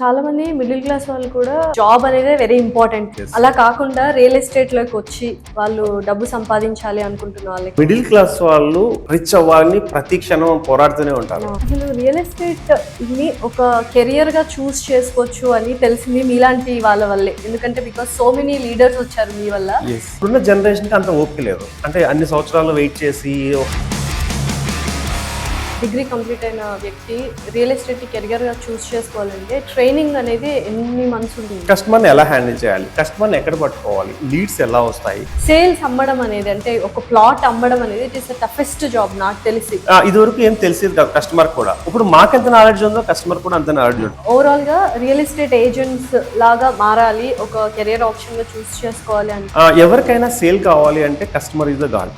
చాలా మంది middle class వాళ్ళు కూడా జాబ్ అనేది వెరీ ఇంపార్టెంట్. అలా కాకుండా రియల్ ఎస్టేట్ లోకి వచ్చి వాళ్ళు డబ్బు సంపాదించాలి అనుకుంటున్న వాళ్ళకి, మిడిల్ క్లాస్ వాళ్ళు రిచ్ అవ్వాలని ప్రతి క్షణం పోరాడుతూనే ఉంటారు. అసలు రియల్ ఎస్టేట్ ని ఒక కెరియర్ గా చూస్ చేసుకోవచ్చు అని తెలిసింది మీలాంటి వాళ్ళ వల్లే. ఎందుకంటే బికాస్ సో మెనీ లీడర్స్ వచ్చారు మీ వల్ల. ఇప్పుడున్న జనరేషన్ కి అంత ఓపిక లేదు. అంటే అన్ని సంవత్సరాలు వెయిట్ చేసి డిగ్రీ కంప్లీట్ అయిన వ్యక్తి రియల్ ఎస్టేట్ కెరియర్ గా చూస్ చేసుకోవాలంటే ట్రైనింగ్ అనేది ఎన్ని మంత్స్ ఉంటుంది? కస్టమర్ ని ఎలా హ్యాండిల్ చేయాలి, కస్టమర్ ని ఎక్కడ పట్టుకోవాలి, లీడ్స్ ఎలా వస్తాయి, సేల్స్ అమ్మడం అనేది, అంటే ఒక ప్లాట్ అమ్మడం అనేది ఇట్ ఇస్ టఫెస్ట్ జాబ్ నాకు తెలిసి. ఇది వరకు ఏం తెలిసేది కాదు కస్టమర్ కూడా. ఇప్పుడు మాకెంత నాలెడ్జ్ ఉందో కస్టమర్ కూడా అంత నాలెడ్జ్ ఉంది. ఓవరాల్ గా రియల్ ఎస్టేట్ ఏజెంట్స్ లాగా మారాలి, ఒక కెరియర్ ఆప్షన్ గా చూస్ చేసుకోవాలి అంటే ఎవరికైనా సేల్ కావాలి అంటే customer is the god.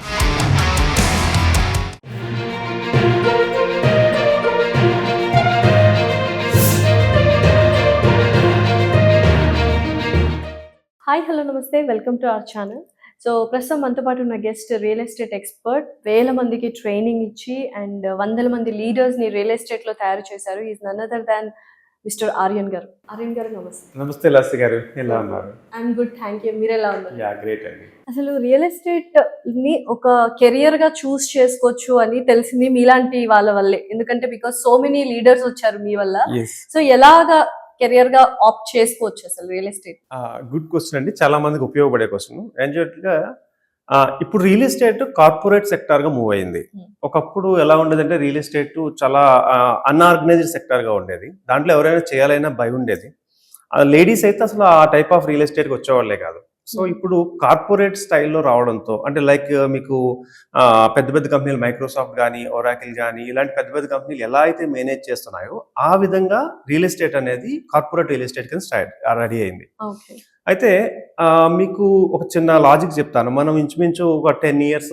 Hi, hello, నమస్తే, welcome to our channel. So ప్రస్తుతం మనతో పాటు ఉన్న గెస్ట్ రియల్ ఎస్టేట్ ఎక్స్పర్ట్, వేల మందికి ట్రైనింగ్ ఇచ్చి అండ్ వందల మంది లీడర్స్ ని రియల్ ఎస్టేట్ లో తయారు చేశారు. Is none other than mister Aryan గారు. ఆర్యన్ గారు నమస్తే. నమస్తే లస్సి గారు, ఎలా ఉన్నారు? I'm good, thank you. మీరు ఎలా ఉన్నారు? యా గ్రేట్ అండి. అసలు రియల్ ఎస్టేట్ ని ఒక కెరియర్ గా చూస్ చేసుకోవచ్చు అని తెలిసింది మీలాంటి వాళ్ళ వల్లే. ఎందుకంటే బికాస్ సో మెనీ లీడర్స్ వచ్చారు మీ వల్ల. సో ఎలాగా కెరియర్ గా ఆప్ట్ చేసుకోవచ్చు అసలు రియల్ ఎస్టేట్? గుడ్ క్వశ్చన్ అండి, చాలా మందికి ఉపయోగపడే క్వశ్చన్. ఏంటంటే ఇప్పుడు రియల్ ఎస్టేట్ కార్పొరేట్ సెక్టార్ గా మూవ్ అయింది. ఒకప్పుడు ఎలా ఉండేదంటే రియల్ ఎస్టేట్ చాలా అన్ఆర్గనైజ్డ్ సెక్టార్ గా ఉండేది. దాంట్లో ఎవరైనా చేయాలైనా భయం ఉండేది. లేడీస్ అయితే అసలు ఆ టైప్ ఆఫ్ రియల్ ఎస్టేట్కి వచ్చేవాళ్లే కాదు. సో ఇప్పుడు కార్పొరేట్ స్టైల్లో రావడంతో, అంటే లైక్ మీకు పెద్ద పెద్ద కంపెనీలు మైక్రోసాఫ్ట్ కానీ, ఒరాకిల్ కానీ, ఇలాంటి పెద్ద పెద్ద కంపెనీలు ఎలా అయితే మేనేజ్ చేస్తున్నాయో ఆ విధంగా రియల్ ఎస్టేట్ అనేది కార్పొరేట్ రియల్ ఎస్టేట్ కింద రెడీ అయింది. అయితే మీకు ఒక చిన్న లాజిక్ చెప్తాను. మనం ఇంచుమించు ఒక 10 years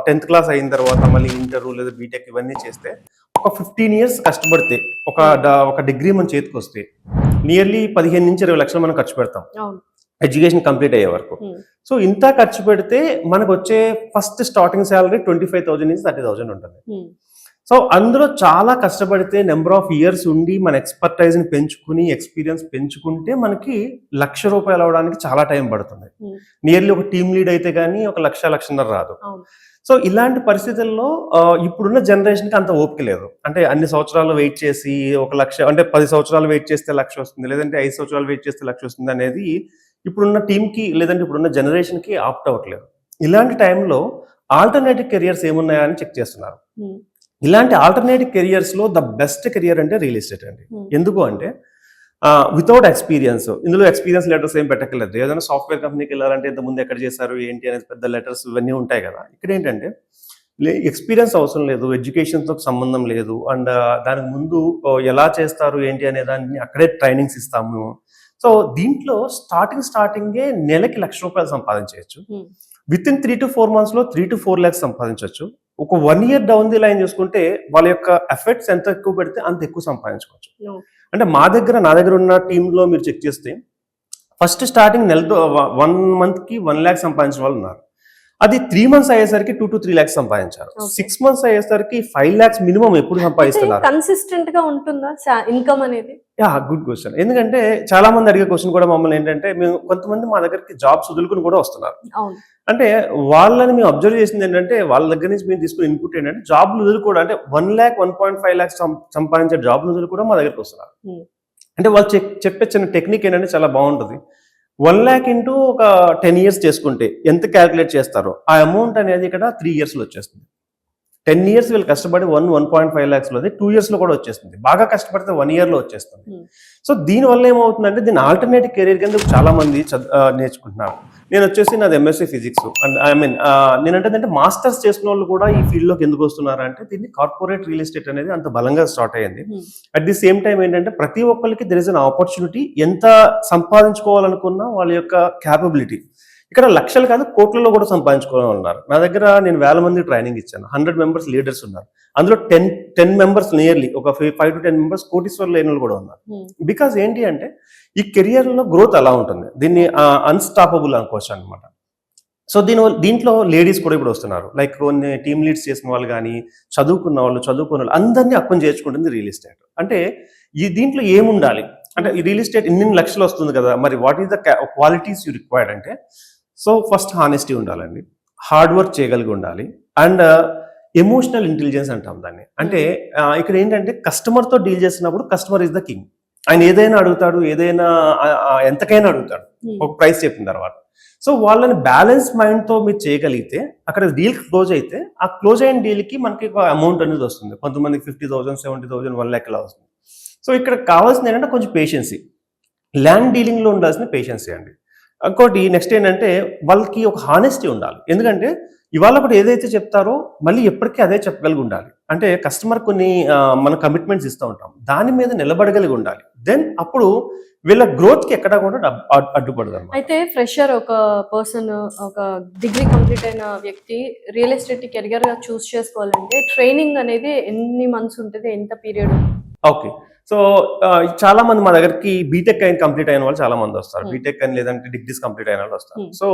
10th క్లాస్ అయిన తర్వాత మళ్ళీ ఇంటర్ లేదా బీటెక్ ఇవన్నీ చేస్తే ఒక 15 years కష్టపడితే ఒక డిగ్రీ మన చేతికి వస్తే నియర్లీ 15 నుంచి 20 లక్షలు మనం ఖర్చు పెడతాం ఎడ్యుకేషన్ కంప్లీట్ అయ్యే వరకు. సో ఇంత ఖర్చు పెడితే మనకు వచ్చే ఫస్ట్ స్టార్టింగ్ శాలరీ 25,000 నుంచి 30,000 ఉంటుంది. సో అందులో చాలా కష్టపడితే నెంబర్ ఆఫ్ ఇయర్స్ ఉండి మన ఎక్స్పర్టైజ్ ని పెంచుకుని ఎక్స్పీరియన్స్ పెంచుకుంటే మనకి ₹1,00,000 అవడానికి చాలా టైం పడుతుంది. నియర్లీ ఒక టీమ్ లీడ్ అయితే కానీ ఒక 1,00,000-1,50,000 రాదు. సో ఇలాంటి పరిస్థితుల్లో ఇప్పుడున్న జనరేషన్కి అంత ఓపిక లేదు. అంటే అన్ని సంవత్సరాలు వెయిట్ చేసి 1,00,000, అంటే 10 సంవత్సరాలు వెయిట్ చేస్తే 1,00,000 వస్తుంది, లేదంటే 5 సంవత్సరాలు వెయిట్ చేస్తే 1,00,000 వస్తుంది అనేది ఇప్పుడున్న టీంకి లేదంటే ఇప్పుడున్న జనరేషన్కి ఆప్ట్ అవ్వట్లేదు. ఇలాంటి టైంలో ఆల్టర్నేటివ్ కెరియర్స్ ఏమున్నాయా అని చెక్ చేస్తున్నారు. ఇలాంటి ఆల్టర్నేటివ్ కెరియర్స్ లో ద బెస్ట్ కెరియర్ అంటే రియల్ ఎస్టేట్ అండి. ఎందుకు అంటే వితౌట్ ఎక్స్పీరియన్స్, ఇందులో ఎక్స్పీరియన్స్ లెటర్స్ ఏం పెట్టక్కర్లేదు. ఏదైనా సాఫ్ట్వేర్ కంపెనీకి వెళ్ళాలంటే ఇంతకుముందు ఎక్కడ చేశారు ఏంటి అనేది పెద్ద లెటర్స్ ఇవన్నీ ఉంటాయి కదా. ఇక్కడ ఏంటంటే ఎక్స్పీరియన్స్ అవసరం లేదు, ఎడ్యుకేషన్తో సంబంధం లేదు, అండ్ దానికి ముందు ఎలా చేస్తారు ఏంటి అనే దాన్ని అక్కడే ట్రైనింగ్స్ ఇస్తాము. సో దీంట్లో స్టార్టింగే నెలకి ₹1,00,000 సంపాదించవచ్చు. విత్ ఇన్ 3 to 4 months లో 3 to 4 lakhs సంపాదించవచ్చు. ఒక 1 year డౌన్ ది లైన్ చూసుకుంటే వాళ్ళ యొక్క ఎఫర్ట్స్ ఎంత ఎక్కువ పెడితే అంత ఎక్కువ సంపాదించుకోవచ్చు. అంటే నా దగ్గర ఉన్న టీంలో మీరు చెక్ చేస్తే ఫస్ట్ స్టార్టింగ్ నెలతో 1 month కి 1 lakh సంపాదించిన వాళ్ళు ఉన్నారు. అది 3 months అయ్యేసరికి 2 to 3 lakhs సంపాదించారు. 6 months అయ్యేసరికి 5 lakhs మినిమం ఎప్పుడు సంపాదిస్తున్నారు. కన్సిస్టెంట్ గా ఉంటుందా ఇన్కమ్ అనేది? Good question. ఎందుకంటే చాలా మంది అడిగే క్వశ్చన్ కూడా మమ్మల్ని ఏంటంటే, మేము కొంతమంది మా దగ్గరికి జాబ్స్ వదులుకుని కూడా వస్తున్నారు. అంటే వాళ్ళని మేము అబ్జర్వ్ చేసింది ఏంటంటే, వాళ్ళ దగ్గర నుంచి మేము తీసుకున్న ఇన్పుట్ ఏంటంటే జాబ్లు వదులుకోవడం, అంటే 1 lakh 1.5 lakhs సంపాదించే జాబ్లు వదులు కూడా మా దగ్గరికి వస్తున్నారు. అంటే వాళ్ళు చెప్పే చిన్న టెక్నిక్ ఏంటంటే చాలా బాగుంటుంది. 1 lakh ఇంటూ ఒక 10 years చేసుకుంటే ఎంత క్యాల్కులేట్ చేస్తారో ఆ అమౌంట్ అనేది ఇక్కడ 3 years లో వచ్చేస్తుంది. 10 years వీళ్ళు కష్టపడి 1.5 lakhs లో 2 years లో కూడా వచ్చేస్తుంది. బాగా కష్టపడితే 1 year లో వచ్చేస్తుంది. సో దీనివల్ల ఏమవుతుందంటే దీని ఆల్టర్నేటివ్ కెరీర్ కింద చాలా మంది నేర్చుకుంటున్నారు. నేను వచ్చేసి నాది MSc ఫిజిక్స్, అండ్ నేనంటే మాస్టర్స్ చేసిన వాళ్ళు కూడా ఈ ఫీల్డ్ లోకి ఎందుకు వస్తున్నారు అంటే, దీన్ని కార్పొరేట్ రియల్ ఎస్టేట్ అనేది అంత బలంగా స్టార్ట్ అయ్యింది. అట్ ది సేమ్ టైం ఏంటంటే ప్రతి ఒక్కరికి దెర్ ఇస్ అన్ ఆపర్చునిటీ. ఎంత సంపాదించుకోవాలనుకున్నా వాళ్ళ యొక్క క్యాపబిలిటీ ఇక్కడ లక్షలు కాదు కోట్లలో కూడా సంపాదించుకోవాలన్నారు. నా దగ్గర నేను 1000 మంది ట్రైనింగ్ ఇచ్చాను. 100 members లీడర్స్ ఉన్నారు. అందులో 10 members నియర్లీ ఒక 5 to 10 members కోటీశ్వర్లు లేని కూడా ఉన్నారు. బికాజ్ ఏంటి అంటే ఈ కెరియర్ లో గ్రోత్ అలా ఉంటుంది. దీన్ని అన్స్టాపబుల్ అనుకోవచ్చు అనమాట. సో దీంట్లో లేడీస్ కూడా ఇప్పుడు వస్తున్నారు. లైక్ కొన్ని టీమ్ లీడ్స్ చేసిన వాళ్ళు కానీ, చదువుకున్న వాళ్ళు అందరినీ అక్కుని చేర్చుకుంటుంది రియల్ ఎస్టేట్. అంటే దీంట్లో ఏముండాలి, అంటే ఈ రియల్ ఎస్టేట్ ఇన్ని లక్షలు వస్తుంది కదా, మరి what is the qualities you required అంటే, సో ఫస్ట్ హానెస్టీ ఉండాలండి, హార్డ్ వర్క్ చేయగలిగి ఉండాలి, అండ్ ఎమోషనల్ ఇంటెలిజెన్స్ అంటాం దాన్ని. అంటే ఇక్కడ ఏంటంటే కస్టమర్తో డీల్ చేసినప్పుడు కస్టమర్ ఇస్ ద కింగ్. ఆయన ఏదైనా అడుగుతాడు, ఏదైనా ఎంతకైనా అడుగుతాడు ఒక ప్రైస్ చెప్పిన తర్వాత. సో వాళ్ళని బ్యాలెన్స్ మైండ్తో మీరు చేయగలిగితే అక్కడ డీల్ క్లోజ్ అయితే, ఆ క్లోజ్ అయిన డీల్కి మనకి ఒక అమౌంట్ అనేది వస్తుంది. కొంతమందికి 50,000, 70,000, 1 lakh అలా వస్తుంది. సో ఇక్కడ కావాల్సింది ఏంటంటే కొంచెం పేషెన్సీ, ల్యాండ్ డీలింగ్లో ఉండాల్సిన పేషెన్సీ అండి. ఇంకోటి నెక్స్ట్ ఏంటంటే వాళ్ళకి ఒక హానెస్టీ ఉండాలి. ఎందుకంటే ఇవాళ ఒకటి ఏదైతే చెప్తారో మళ్ళీ ఎప్పటికీ అదే చెప్పగలిగి ఉండాలి. అంటే కస్టమర్ కొన్ని మన కమిట్మెంట్స్ ఇస్తూ ఉంటాం, దాని మీద నిలబడగలిగి ఉండాలి. దెన్ అప్పుడు వీళ్ళ గ్రోత్కి ఎక్కడ కూడా అడ్డుపడదు అన్నమాట. అయితే ఫ్రెషర్ ఒక పర్సన్, ఒక డిగ్రీ కంప్లీట్ అయిన వ్యక్తి రియల్ ఎస్టేట్ కెరియర్ గా చూస్ చేసుకోవాలంటే ట్రైనింగ్ అనేది ఎన్ని మంత్స్ ఉంటుంది, ఎంత పీరియడ్? ఓకే, సో చాలా మంది మా దగ్గరికి బీటెక్ అయిన కంప్లీట్ అయిన వాళ్ళు చాలా మంది వస్తారు. బీటెక్ అని లేదంటే డిగ్రీస్ కంప్లీట్ అయిన వాళ్ళు వస్తారు. సో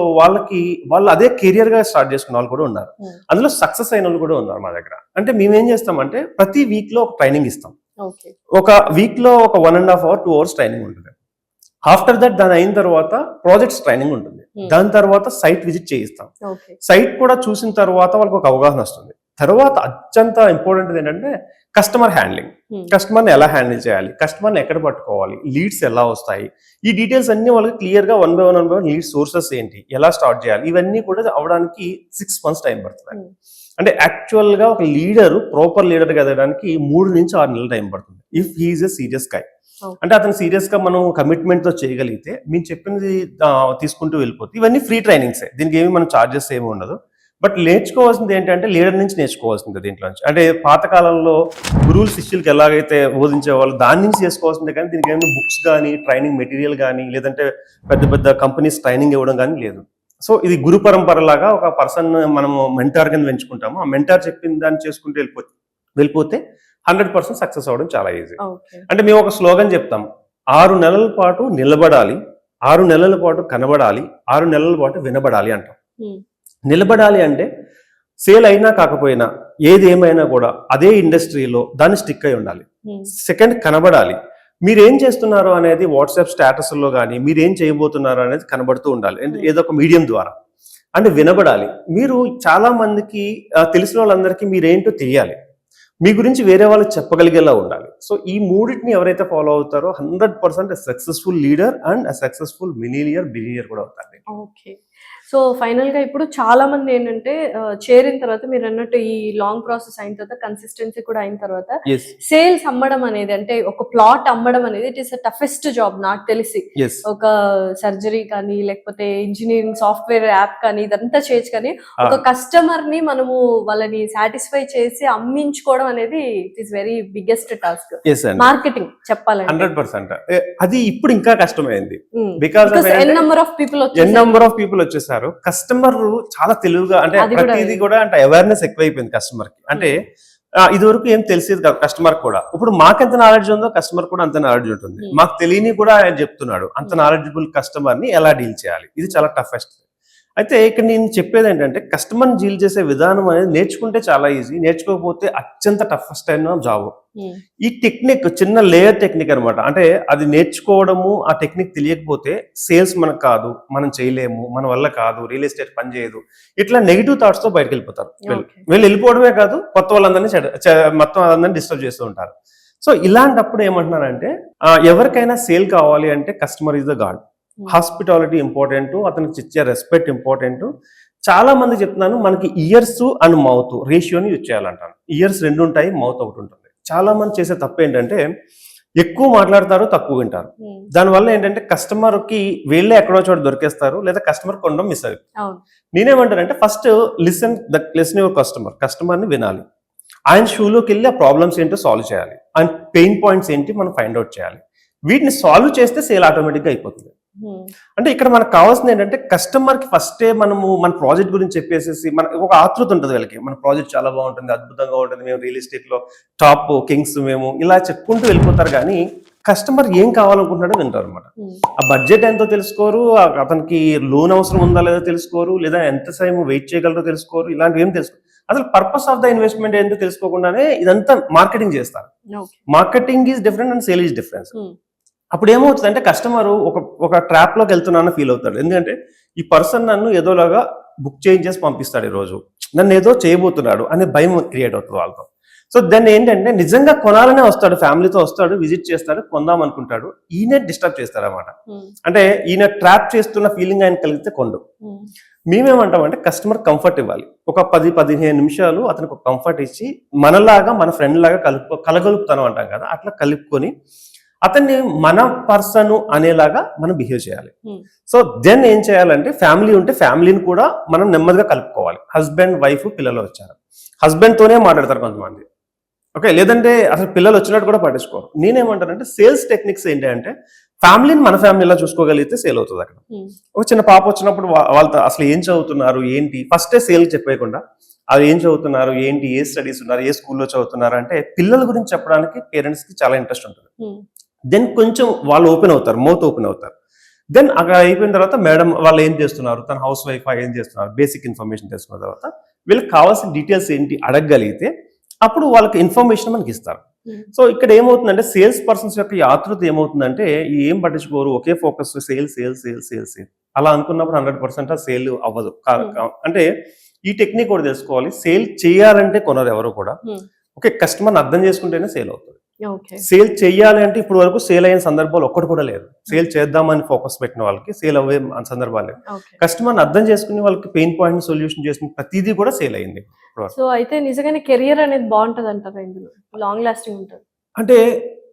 వాళ్ళు అదే కెరియర్ గా స్టార్ట్ చేసుకున్న వాళ్ళు కూడా ఉన్నారు. అందులో సక్సెస్ అయిన వాళ్ళు కూడా ఉన్నారు మా దగ్గర. అంటే మేము ఏం చేస్తామంటే ప్రతి వీక్ లో ఒక ట్రైనింగ్ ఇస్తాం. ఒక వీక్ లో ఒక 1.5 hour 2 hours ట్రైనింగ్ ఉంటుంది. ఆఫ్టర్ దట్ దాని అయిన తర్వాత ప్రాజెక్ట్స్ ట్రైనింగ్ ఉంటుంది. దాని తర్వాత సైట్ విజిట్ చేయిస్తాం. సైట్ కూడా చూసిన తర్వాత వాళ్ళకి ఒక అవగాహన వస్తుంది. తర్వాత అత్యంత ఇంపార్టెంట్ ఏంటంటే కస్టమర్ హ్యాండ్లింగ్. కస్టమర్ని ఎలా హ్యాండిల్ చేయాలి, కస్టమర్ని ఎక్కడ పట్టుకోవాలి, లీడ్స్ ఎలా వస్తాయి, ఈ డీటెయిల్స్ అన్ని వాళ్ళకి క్లియర్ గా 1 by 1 లీడ్ సోర్సెస్ ఏంటి, ఎలా స్టార్ట్ చేయాలి, ఇవన్నీ కూడా అవడానికి 6 months టైం పడుతుంది. అంటే యాక్చువల్ గా ఒక లీడర్ ప్రాపర్ లీడర్ గా ఎదగడానికి 3 నుంచి 6 నెలల టైం పడుతుంది. ఇఫ్ హీఈస్ ఎ సీరియస్ గై, అంటే అతను సీరియస్ గా మనం కమిట్మెంట్ తో చేయగలిగితే మేము చెప్పింది తీసుకుంటూ వెళ్ళిపోతే ఇవన్నీ ఫ్రీ ట్రైనింగ్స్. దీనికి ఏమి మనం చార్జెస్ ఏమి ఉండదు. బట్ నేర్చుకోవాల్సింది ఏంటంటే లీడర్ నుంచి నేర్చుకోవాల్సింది దీంట్లో నుంచి. అంటే పాతకాలంలో గురువులు శిష్యులకి ఎలాగైతే బోధించేవాళ్ళు దాని నుంచి చేసుకోవాల్సిందే, కానీ దీనికి ఏమైనా బుక్స్ కానీ ట్రైనింగ్ మెటీరియల్ కానీ లేదంటే పెద్ద పెద్ద కంపెనీస్ ట్రైనింగ్ ఇవ్వడం కానీ లేదు. సో ఇది గురు పరంపర లాగా ఒక పర్సన్ మనము మెంటార్ కింద పెంచుకుంటాము. ఆ మెంటార్ చెప్పిన దాన్ని చేసుకుంటూ వెళ్ళిపోతే 100% సక్సెస్ అవ్వడం చాలా ఈజీ. అంటే మేము ఒక స్లోగన్ చెప్తాం, 6 నెలల పాటు నిలబడాలి, 6 నెలల పాటు కనబడాలి, 6 నెలల పాటు వినబడాలి అంటాం. నిలబడాలి అంటే సేల్ అయినా కాకపోయినా ఏది ఏమైనా కూడా అదే ఇండస్ట్రీలో దాన్ని స్టిక్ అయి ఉండాలి. సెకండ్, కనబడాలి, మీరేం చేస్తున్నారు అనేది వాట్సాప్ స్టేటస్లో కానీ మీరేం చేయబోతున్నారు అనేది కనబడుతూ ఉండాలి ఏదో ఒక మీడియం ద్వారా. అంటే వినబడాలి, మీరు చాలా మందికి తెలిసిన వాళ్ళందరికీ మీరేంటో తెలియాలి, మీ గురించి వేరే వాళ్ళకి చెప్పగలిగేలా ఉండాలి. సో ఈ మూడింటిని ఎవరైతే ఫాలో అవుతారో 100% successful leader and successful billionaire కూడా అవుతారు. ఓకే, సో ఫైనల్ గా ఇప్పుడు చాలా మంది ఏంటంటే చేరిన తర్వాత మీరు అన్నట్టు ఈ లాంగ్ ప్రాసెస్ అయిన తర్వాత కన్సిస్టెన్సీ కూడా అయిన తర్వాత సేల్స్ అమ్మడం అనేది, అంటే ఒక ప్లాట్ అమ్మడం అనేది ఇట్ ఈస్ టఫెస్ట్ జాబ్ నాకు తెలిసి. ఒక సర్జరీ కానీ లేకపోతే ఇంజనీరింగ్ సాఫ్ట్వేర్ యాప్ కానీ ఇదంతా చేయొచ్చు, కానీ ఒక కస్టమర్ ని మనము వాళ్ళని సాటిస్ఫై చేసి అమ్మించుకోవడం అనేది it is very biggest task. Marketing చెప్పాలంటే 100% అది ఇప్పుడు ఇంకా కష్టమైంది. Because n number of people వచ్చేసారు. కస్టమర్ చాలా తెలివిగా, అంటే ప్రతిదీ కూడా అంటే అవేర్నెస్ ఎక్కువైపోయింది కస్టమర్ కి. అంటే ఇది వరకు ఏం తెలిసేది కాదు కస్టమర్ కూడా. ఇప్పుడు మాకెంత నాలెడ్జ్ ఉందో కస్టమర్ కూడా అంత నాలెడ్జ్ ఉంటుంది. మాకు తెలియని కూడా ఆయన చెప్తున్నాడు. అంత నాలెడ్జబుల్ కస్టమర్ ని ఎలా డీల్ చేయాలి, ఇది చాలా టఫెస్ట్. అయితే ఇక్కడ నేను చెప్పేది ఏంటంటే కస్టమర్ని డీల్ చేసే విధానం అనేది నేర్చుకుంటే చాలా ఈజీ, నేర్చుకోకపోతే అత్యంత టఫెస్ట్ అయిన జాబ్. ఈ టెక్నిక్ చిన్న లేయర్ టెక్నిక్ అనమాట. అంటే అది నేర్చుకోవడము, ఆ టెక్నిక్ తెలియకపోతే సేల్స్ మనకు కాదు, మనం చేయలేము, మన వల్ల కాదు, రియల్ ఎస్టేట్ పని చేయదు, ఇట్లా నెగిటివ్ థాట్స్ తో బయటకు వెళ్ళిపోతారు. వీళ్ళు వెళ్ళిపోవడమే కాదు, కొత్త వాళ్ళందరినీ మొత్తం అందరినీ డిస్టర్బ్ చేస్తూ ఉంటారు. సో ఇలాంటప్పుడు ఏమంటున్నానంటే ఎవరికైనా సేల్ కావాలి అంటే customer is the god. Hospitality important, అతనికి ఇచ్చే రెస్పెక్ట్ ఇంపార్టెంట్. చాలా మంది చెప్తున్నాను, మనకి ఇయర్స్ అండ్ మౌత్ రేషియోని యూజ్ చేయాలంటాను. ఇయర్స్ 2 ఉంటాయి, మౌత్ 1 ఉంటుంది. చాలా మంది చేసే తప్పు ఏంటంటే ఎక్కువ మాట్లాడతారు, తక్కువ వింటారు. దానివల్ల ఏంటంటే కస్టమర్ కి వీళ్ళే ఎక్కడో చోట దొరికేస్తారు, లేదా కస్టమర్ కొనడం మిస్ అవుతుంది. నేనేమంటానంటే ఫస్ట్ లిసన్ యువర్ కస్టమర్ ని వినాలి. ఆయన షూలోకి వెళ్ళి ఆ ప్రాబ్లమ్స్ ఏంటో సాల్వ్ చేయాలి, ఆయన పెయిన్ పాయింట్స్ ఏంటి మనం ఫైండ్ అవుట్ చేయాలి. వీటిని సాల్వ్ చేస్తే సేల్ ఆటోమేటిక్గా అయిపోతుంది. అంటే ఇక్కడ మనకు కావాల్సింది ఏంటంటే కస్టమర్ కి ఫస్టే మనము మన ప్రాజెక్ట్ గురించి చెప్పేసేసి మనకు ఒక ఆతృత ఉంటుంది వీళ్ళకి, మన ప్రాజెక్ట్ చాలా బాగుంటుంది, అద్భుతంగా ఉంటుంది, మేము రియల్ ఎస్టేట్ లో టాప్ కింగ్స్ మేము, ఇలా చెప్పుకుంటూ వెళ్ళిపోతారు. కానీ కస్టమర్ ఏం కావాలనుకుంటున్నాడో వింటారు అనమాట. ఆ బడ్జెట్ ఎంతో తెలుసుకోరు, అతనికి లోన్ అవసరం ఉందా లేదో తెలుసుకోరు, లేదా ఎంత సమయం వెయిట్ చేయగలరో తెలుసుకోరు, ఇలాంటివి ఏం తెలుసుకోరు. అసలు పర్పస్ ఆఫ్ ద ఇన్వెస్ట్మెంట్ ఏంటో తెలుసుకోకుండానే ఇదంతా మార్కెటింగ్ చేస్తారు. Marketing is different and sale is difference. అప్పుడు ఏమవుతుందంటే కస్టమర్ ఒక ట్రాప్ లోకి వెళ్తున్నానని ఫీల్ అవుతాడు. ఎందుకంటే ఈ పర్సన్ నన్ను ఏదోలాగా బుక్ చేసి పంపిస్తాడు, ఈ రోజు నన్ను ఏదో చేయబోతున్నాడు అనే భయం క్రియేట్ అవుతుంది వాళ్ళతో. సో దాన్ని ఏంటంటే నిజంగా కొనాలనే వస్తాడు, ఫ్యామిలీతో వస్తాడు, విజిట్ చేస్తాడు, కొందాం అనుకుంటాడు, ఈయన డిస్టర్బ్ చేస్తాడు అనమాట. అంటే ఈయన ట్రాప్ చేస్తున్న ఫీలింగ్ ఆయన కలిగితే కొండు. మేమేమంటామంటే కస్టమర్ కంఫర్ట్ ఇవ్వాలి. ఒక 10-15 నిమిషాలు అతనికి ఒక కంఫర్ట్ ఇచ్చి మనలాగా మన ఫ్రెండ్ లాగా కలగలుపుతాను అంటాం కదా, అట్లా కలుపుకొని అతన్ని మన పర్సన్ అనేలాగా మనం బిహేవ్ చేయాలి. సో దెన్ ఏం చేయాలంటే ఫ్యామిలీ ఉంటే ఫ్యామిలీని కూడా మనం నెమ్మదిగా కలుపుకోవాలి. హస్బెండ్, వైఫ్, పిల్లలు వచ్చారు, హస్బెండ్ తోనే మాట్లాడతారు కొంతమంది, ఓకే, లేదంటే అసలు పిల్లలు వచ్చినట్టు కూడా పట్టించుకోరు. నేనేమంటానంటే సేల్స్ టెక్నిక్స్ ఏంటి అంటే ఫ్యామిలీని మన ఫ్యామిలీలా చూసుకోగలిగితే సేల్ అవుతుంది. అక్కడ ఒక చిన్న పాప వచ్చినప్పుడు వాళ్ళతో అసలు ఏం చదువుతున్నారు ఏంటి ఫస్టే సేల్ చెప్పేయకుండా అది ఏం చదువుతున్నారు ఏంటి, ఏ స్టడీస్ ఉన్నారు, ఏ స్కూల్లో చదువుతున్నారు అంటే పిల్లల గురించి చెప్పడానికి పేరెంట్స్ కి చాలా ఇంట్రెస్ట్ ఉంటుంది. దెన్ కొంచెం వాళ్ళు ఓపెన్ అవుతారు, మౌత్ ఓపెన్ అవుతారు. దెన్ అక్కడ అయిపోయిన తర్వాత మేడం వాళ్ళు ఏం చేస్తున్నారు, తన హౌస్ వైఫ్ ఏం చేస్తున్నారు, బేసిక్ ఇన్ఫర్మేషన్ తెలుసుకున్న తర్వాత వీళ్ళకి కావాల్సిన డీటెయిల్స్ ఏంటి అడగగలిగితే అప్పుడు వాళ్ళకి ఇన్ఫర్మేషన్ మనకి ఇస్తారు. సో ఇక్కడ ఏమవుతుందంటే సేల్స్ పర్సన్స్ యొక్క ఆతృత ఏమవుతుందంటే ఏం పట్టించుకోరు, ఒకే focus sale sale sale sale sale అలా అనుకున్నప్పుడు 100% ఆ సేల్ అవ్వదు. అంటే ఈ టెక్నిక్ కూడా తెలుసుకోవాలి, సేల్ చేయాలంటే కొనరు ఎవరు కూడా, ఓకే, కస్టమర్ని అర్థం చేసుకుంటేనే సేల్ అవుతుంది. సేల్ చేయాలి అంటే ఇప్పుడు వరకు సేల్ అయిన సందర్భాలు ఒక్కటి కూడా లేదు. సేల్ చేద్దామని ఫోకస్ పెట్టిన వాళ్ళకి సేల్ అవ్వే సందర్భాలు లేదు. కస్టమర్ని అర్థం చేసుకుని వాళ్ళకి పెయిన్ పాయింట్ సొల్యూషన్ చేసిన ప్రతిదీ కూడా సేల్ అయింది. సో అయితే నిజంగానే కెరియర్ అనేది బాగుంటది అంటారా, ఇందులో లాంగ్ లాస్టింగ్ ఉంటుంది అంటే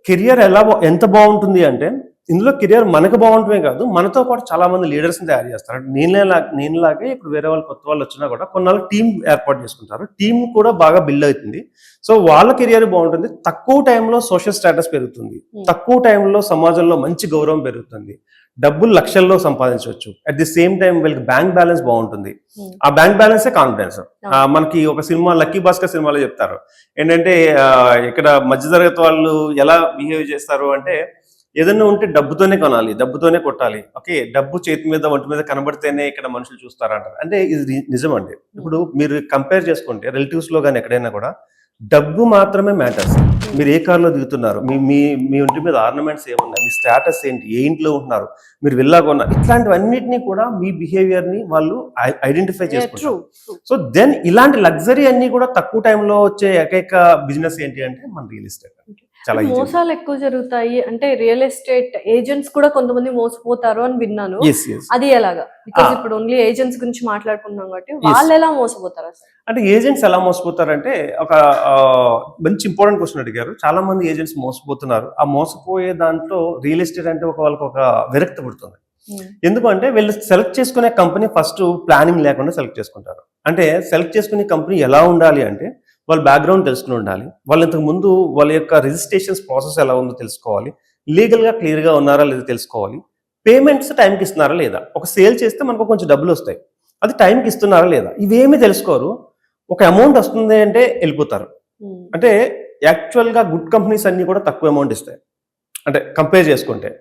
కెరియర్ ఎంత బాగుంటుంది అంటే ఇందులో కెరియర్ మనకు బాగుంటమే కాదు, మనతో పాటు చాలా మంది లీడర్స్ ని తయారు చేస్తారు. నేనులాగే ఇప్పుడు వేరే వాళ్ళు కొత్త వాళ్ళు వచ్చినా కూడా కొన్నాళ్ళు టీం ఏర్పాటు చేసుకుంటారు, టీం కూడా బాగా బిల్డ్ అవుతుంది. సో వాళ్ళ కెరియర్ బాగుంటుంది, తక్కువ టైంలో సోషల్ స్టేటస్ పెరుగుతుంది, తక్కువ టైంలో సమాజంలో మంచి గౌరవం పెరుగుతుంది, డబ్బులు లక్షల్లో సంపాదించవచ్చు. అట్ ది సేమ్ టైం వీళ్ళకి బ్యాంక్ బ్యాలెన్స్ బాగుంటుంది. ఆ బ్యాంక్ బ్యాలెన్సే కాన్ఫిడెన్స్. మనకి ఒక సినిమా లక్కీ భాస్కర్ సినిమాలో చెప్తారు ఏంటంటే ఇక్కడ మధ్యతరగతి వాళ్ళు ఎలా బిహేవ్ చేస్తారు అంటే ఏదన్నా ఉంటే డబ్బుతోనే కొనాలి, డబ్బుతోనే కొట్టాలి, ఓకే, డబ్బు చేతి మీద ఒంటి మీద కనబడితేనే ఇక్కడ మనుషులు చూస్తారంటారు. అంటే ఇది నిజమండి. ఇప్పుడు మీరు కంపేర్ చేసుకుంటే రిలేటివ్స్ లో కానీ ఎక్కడైనా కూడా డబ్బు మాత్రమే మ్యాటర్స్. మీరు ఏ కార్లో దిగుతున్నారు, మీ ఒంటి మీద ఆర్నమెంట్స్ ఏమున్నాయి, మీ స్టేటస్ ఏంటి, ఏ ఇంట్లో ఉంటున్నారు, మీరు వెళ్ళాకున్నారు, ఇట్లాంటివన్నిటినీ కూడా మీ బిహేవియర్ ని వాళ్ళు ఐడెంటిఫై చేసుకుంటారు. సో దెన్ ఇలాంటి లగ్జరీ అన్ని కూడా తక్కువ టైంలో వచ్చే ఏకైక బిజినెస్ ఏంటి అంటే మన రియల్ ఎస్టేట్. మోసాలు ఎక్కువ జరుగుతాయి అంటే రియల్ ఎస్టేట్ ఏజెంట్స్ కూడా కొంతమంది మోసపోతారు అని విన్నాను. అది ఎలాగా? బికాజ్ ఇప్పుడు ఓన్లీ ఏజెంట్స్ గురించి మాట్లాడుకున్నాం కాబట్టి వాళ్ళు ఎలా మోసపోతారు అసలు? అంటే ఏజెంట్స్ ఎలా మోసపోతారంటే ఒక మంచి ఇంపార్టెంట్ క్వశ్చన్ అడిగారు. చాలా మంది ఏజెంట్స్ మోసపోతున్నారు. ఆ మోసపోయే దాంట్లో రియల్ ఎస్టేట్ అంటే వాళ్ళకి ఒక విరక్తి పుడుతుంది. ఎందుకంటే వీళ్ళు సెలెక్ట్ చేసుకునే కంపెనీ ఫస్ట్ ప్లానింగ్ లేకుండా సెలెక్ట్ చేసుకుంటారు. అంటే సెలెక్ట్ చేసుకునే కంపెనీ ఎలా ఉండాలి అంటే వాళ్ళ బ్యాక్గ్రౌండ్ తెలుసుకుని ఉండాలి, వాళ్ళు ఇంతకు ముందు వాళ్ళ యొక్క రిజిస్ట్రేషన్స్ ప్రాసెస్ ఎలా ఉందో తెలుసుకోవాలి, లీగల్గా క్లియర్గా ఉన్నారా లేదా తెలుసుకోవాలి, పేమెంట్స్ టైంకి ఇస్తున్నారా లేదా, ఒక సేల్ చేస్తే మనకు కొంచెం డబ్బులు వస్తాయి, అది టైంకి ఇస్తున్నారా లేదా, ఇవేమీ తెలుసుకోరు. ఒక అమౌంట్ వస్తుంది అంటే వెళ్ళిపోతారు. అంటే యాక్చువల్గా గుడ్ కంపెనీస్ అన్ని కూడా తక్కువ అమౌంట్ ఇస్తాయి. అంటే కంపేర్ చేసుకుంటే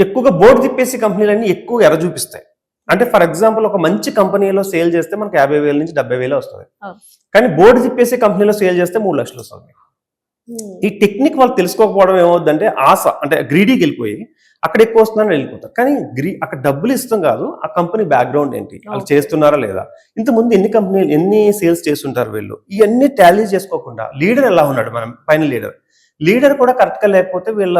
ఎక్కువగా బోర్డు తిప్పేసి కంపెనీలన్నీ ఎక్కువ ఎర్ర చూపిస్తాయి. అంటే ఫర్ ఎగ్జాంపుల్ ఒక మంచి కంపెనీలో సేల్ చేస్తే మనకు 50,000 నుంచి 70,000 వస్తుంది, కానీ బోర్డు తిప్పేసి కంపెనీలో సేల్ చేస్తే 3 లక్షలు వస్తుంది. ఈ టెక్నిక్ వాళ్ళు తెలుసుకోకపోవడం ఏమవుతుందంటే ఆశ, అంటే గ్రీడీకి వెళ్ళిపోయి అక్కడ ఎక్కువ వస్తుందని వెళ్ళిపోతారు. కానీ అక్కడ డబ్బులు ఇస్తాం కాదు, ఆ కంపెనీ బ్యాక్గ్రౌండ్ ఏంటి, వాళ్ళు చేస్తున్నారా లేదా, ఇంతకుముందు ఎన్ని సేల్స్ చేస్తుంటారు వీళ్ళు, ఇవన్నీ టాలీ చేసుకోకుండా లీడర్ ఎలా ఉన్నాడు, మనం పైన లీడర్ కూడా కరెక్ట్ గా లేకపోతే వీళ్ళ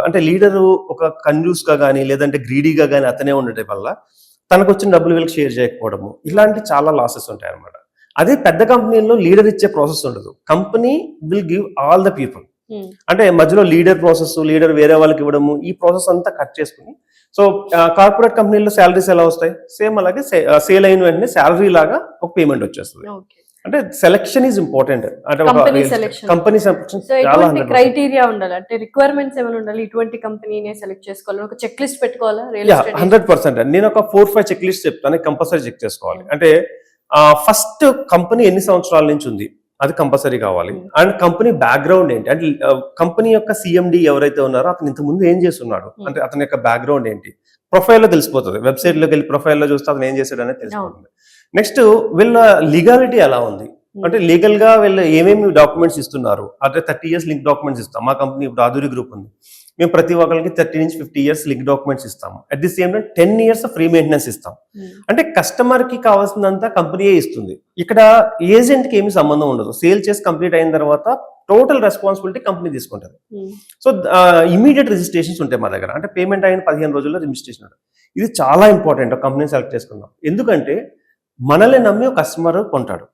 అంటే లీడరు ఒక కన్యూస్ గా కానీ లేదంటే గ్రీడీగా కానీ అతనే ఉండటం వల్ల తనకు వచ్చిన డబ్బులు వీళ్ళకి షేర్ చేయకపోవడము, ఇలాంటి చాలా లాసెస్ ఉంటాయి అనమాట. అదే పెద్ద కంపెనీల్లో లీడర్ ఇచ్చే ప్రాసెస్ ఉండదు. Company will give all the people. అంటే మధ్యలో లీడర్ వేరే వాళ్ళకి ఇవ్వడము, ఈ ప్రాసెస్ అంతా కట్ చేసుకుని. సో కార్పొరేట్ కంపెనీల్లో శాలరీస్ ఎలా వస్తాయి, సేమ్ అలాగే సేల్ అయిన వెంటనే శాలరీ లాగా ఒక పేమెంట్ వచ్చేస్తుంది. అంటే సెలెక్షన్ ఈజ్ ఇంపార్టెంట్. అంటే కంపెనీ సెలెక్షన్ క్రైటీరియా ఉండాలి, అంటే రిక్వైర్మెంట్స్ ఏమైనా ఉండాలి, ఇటువంటి కంపెనీనే సెలెక్ట్ చేసుకోవాలి, ఒక చెక్ లిస్ట్ పెట్టుకోవాలా? 100%. నేను ఒక 4-5 చెక్ లిస్ట్ చెప్తాను, కంపల్సరీ చెక్ చేసుకోవాలి. అంటే ఫస్ట్ కంపెనీ ఎన్ని సంవత్సరాల నుంచి ఉంది అది కంపల్సరీ కావాలి. అండ్ కంపెనీ బ్యాక్గ్రౌండ్ ఏంటి, అంటే కంపెనీ యొక్క సిఎండి ఎవరైతే ఉన్నారో అతను ఇంత ముందు ఏం చేస్తున్నాడు, అంటే అతని యొక్క బ్యాక్గ్రౌండ్ ఏంటి ప్రొఫైల్లో తెలిసిపోతుంది. వెబ్సైట్ లోకి వెళ్ళి ప్రొఫైల్లో చూస్తే అతను ఏం చేశాడు అనేది తెలిసిపోతుంది. నెక్స్ట్ వీళ్ళ లీగాలిటీ ఎలా ఉంది, అంటే లీగల్ గా వీళ్ళు ఏమేమి డాక్యుమెంట్స్ ఇస్తున్నారు. అంటే 30 years లింక్ డాక్యుమెంట్స్ ఇస్తాం. మా కంపెనీ ఇప్పుడు ఆధురి గ్రూప్ ఉంది, మేము ప్రతి ఒక్కరికి 30 నుంచి 50 ఇయర్స్ లింక్ డాక్యుమెంట్స్ ఇస్తాము. At the same time 10 years free maintenance ఇస్తాం. అంటే కస్టమర్ కి కావాల్సినంత కంపెనీయే ఇస్తుంది. ఇక్కడ ఏజెంట్ కి ఏమి సంబంధం ఉండదు. సేల్ చేసి కంప్లీట్ అయిన తర్వాత టోటల్ రెస్పాన్సిబిలిటీ కంపెనీ తీసుకుంటుంది. సో ఇమీడియట్ రిజిస్ట్రేషన్స్ ఉంటాయి మా దగ్గర. అంటే పేమెంట్ అయిన 15 రోజుల్లో రిజిస్ట్రేషన్ ఉంటుంది. ఇది చాలా ఇంపార్టెంట్ కంపెనీ సెలెక్ట్ చేసుకుందాం. ఎందుకంటే మనల్ని నమ్మి ఒక కస్టమర్ కొంటాడు.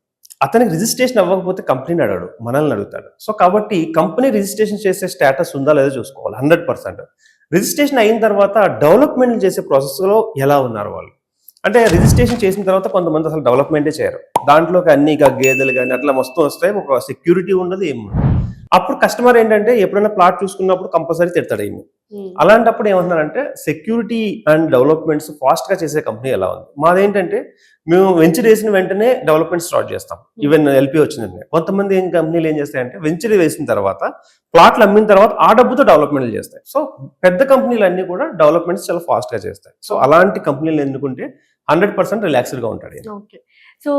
అతనికి రిజిస్ట్రేషన్ అవ్వకపోతే కంపెనీని అడగడు, మనల్ని అడుగుతాడు. సో కాబట్టి కంపెనీ రిజిస్ట్రేషన్ చేసే స్టేటస్ ఉందా లేదో చూసుకోవాలి 100%. రిజిస్ట్రేషన్ అయిన తర్వాత డెవలప్మెంట్ చేసే ప్రాసెస్లో ఎలా ఉన్నారు వాళ్ళు. అంటే రిజిస్ట్రేషన్ చేసిన తర్వాత కొంతమంది అసలు డెవలప్మెంటే చేయరు. దాంట్లోకి అన్ని గేదెలు కానీ అట్లా మొత్తం వస్తాయి, ఒక సెక్యూరిటీ ఉండదు, ఏమి. అప్పుడు కస్టమర్ ఏంటంటే ఎప్పుడైనా ప్లాట్ చూసుకున్నప్పుడు కంపల్సరీ తిడతాడు ఏమి. అలాంటప్పుడు ఏమంటున్నారంటే సెక్యూరిటీ అండ్ డెవలప్మెంట్స్ ఫాస్ట్ గా చేసే కంపెనీ ఎలా ఉంది. మాదేంటంటే మేము వెంచర్ వేసిన వెంటనే డెవలప్మెంట్ స్టార్ట్ చేస్తాం. ఈవెన్ ఎల్పీ వచ్చిందంటే కొంతమంది కంపెనీలు ఏం చేస్తాయంటే వెంచర్ వేసిన తర్వాత ప్లాట్లు అమ్మిన తర్వాత ఆ డబ్బుతో డెవలప్మెంట్లు చేస్తాయి. సో పెద్ద కంపెనీలు అన్ని కూడా డెవలప్మెంట్స్ చాలా ఫాస్ట్ గా చేస్తాయి. సో అలాంటి కంపెనీలు ఎన్నుకుంటే 100% రిలాక్స్డ్ గా ఉంటాడు. ఓకే. సో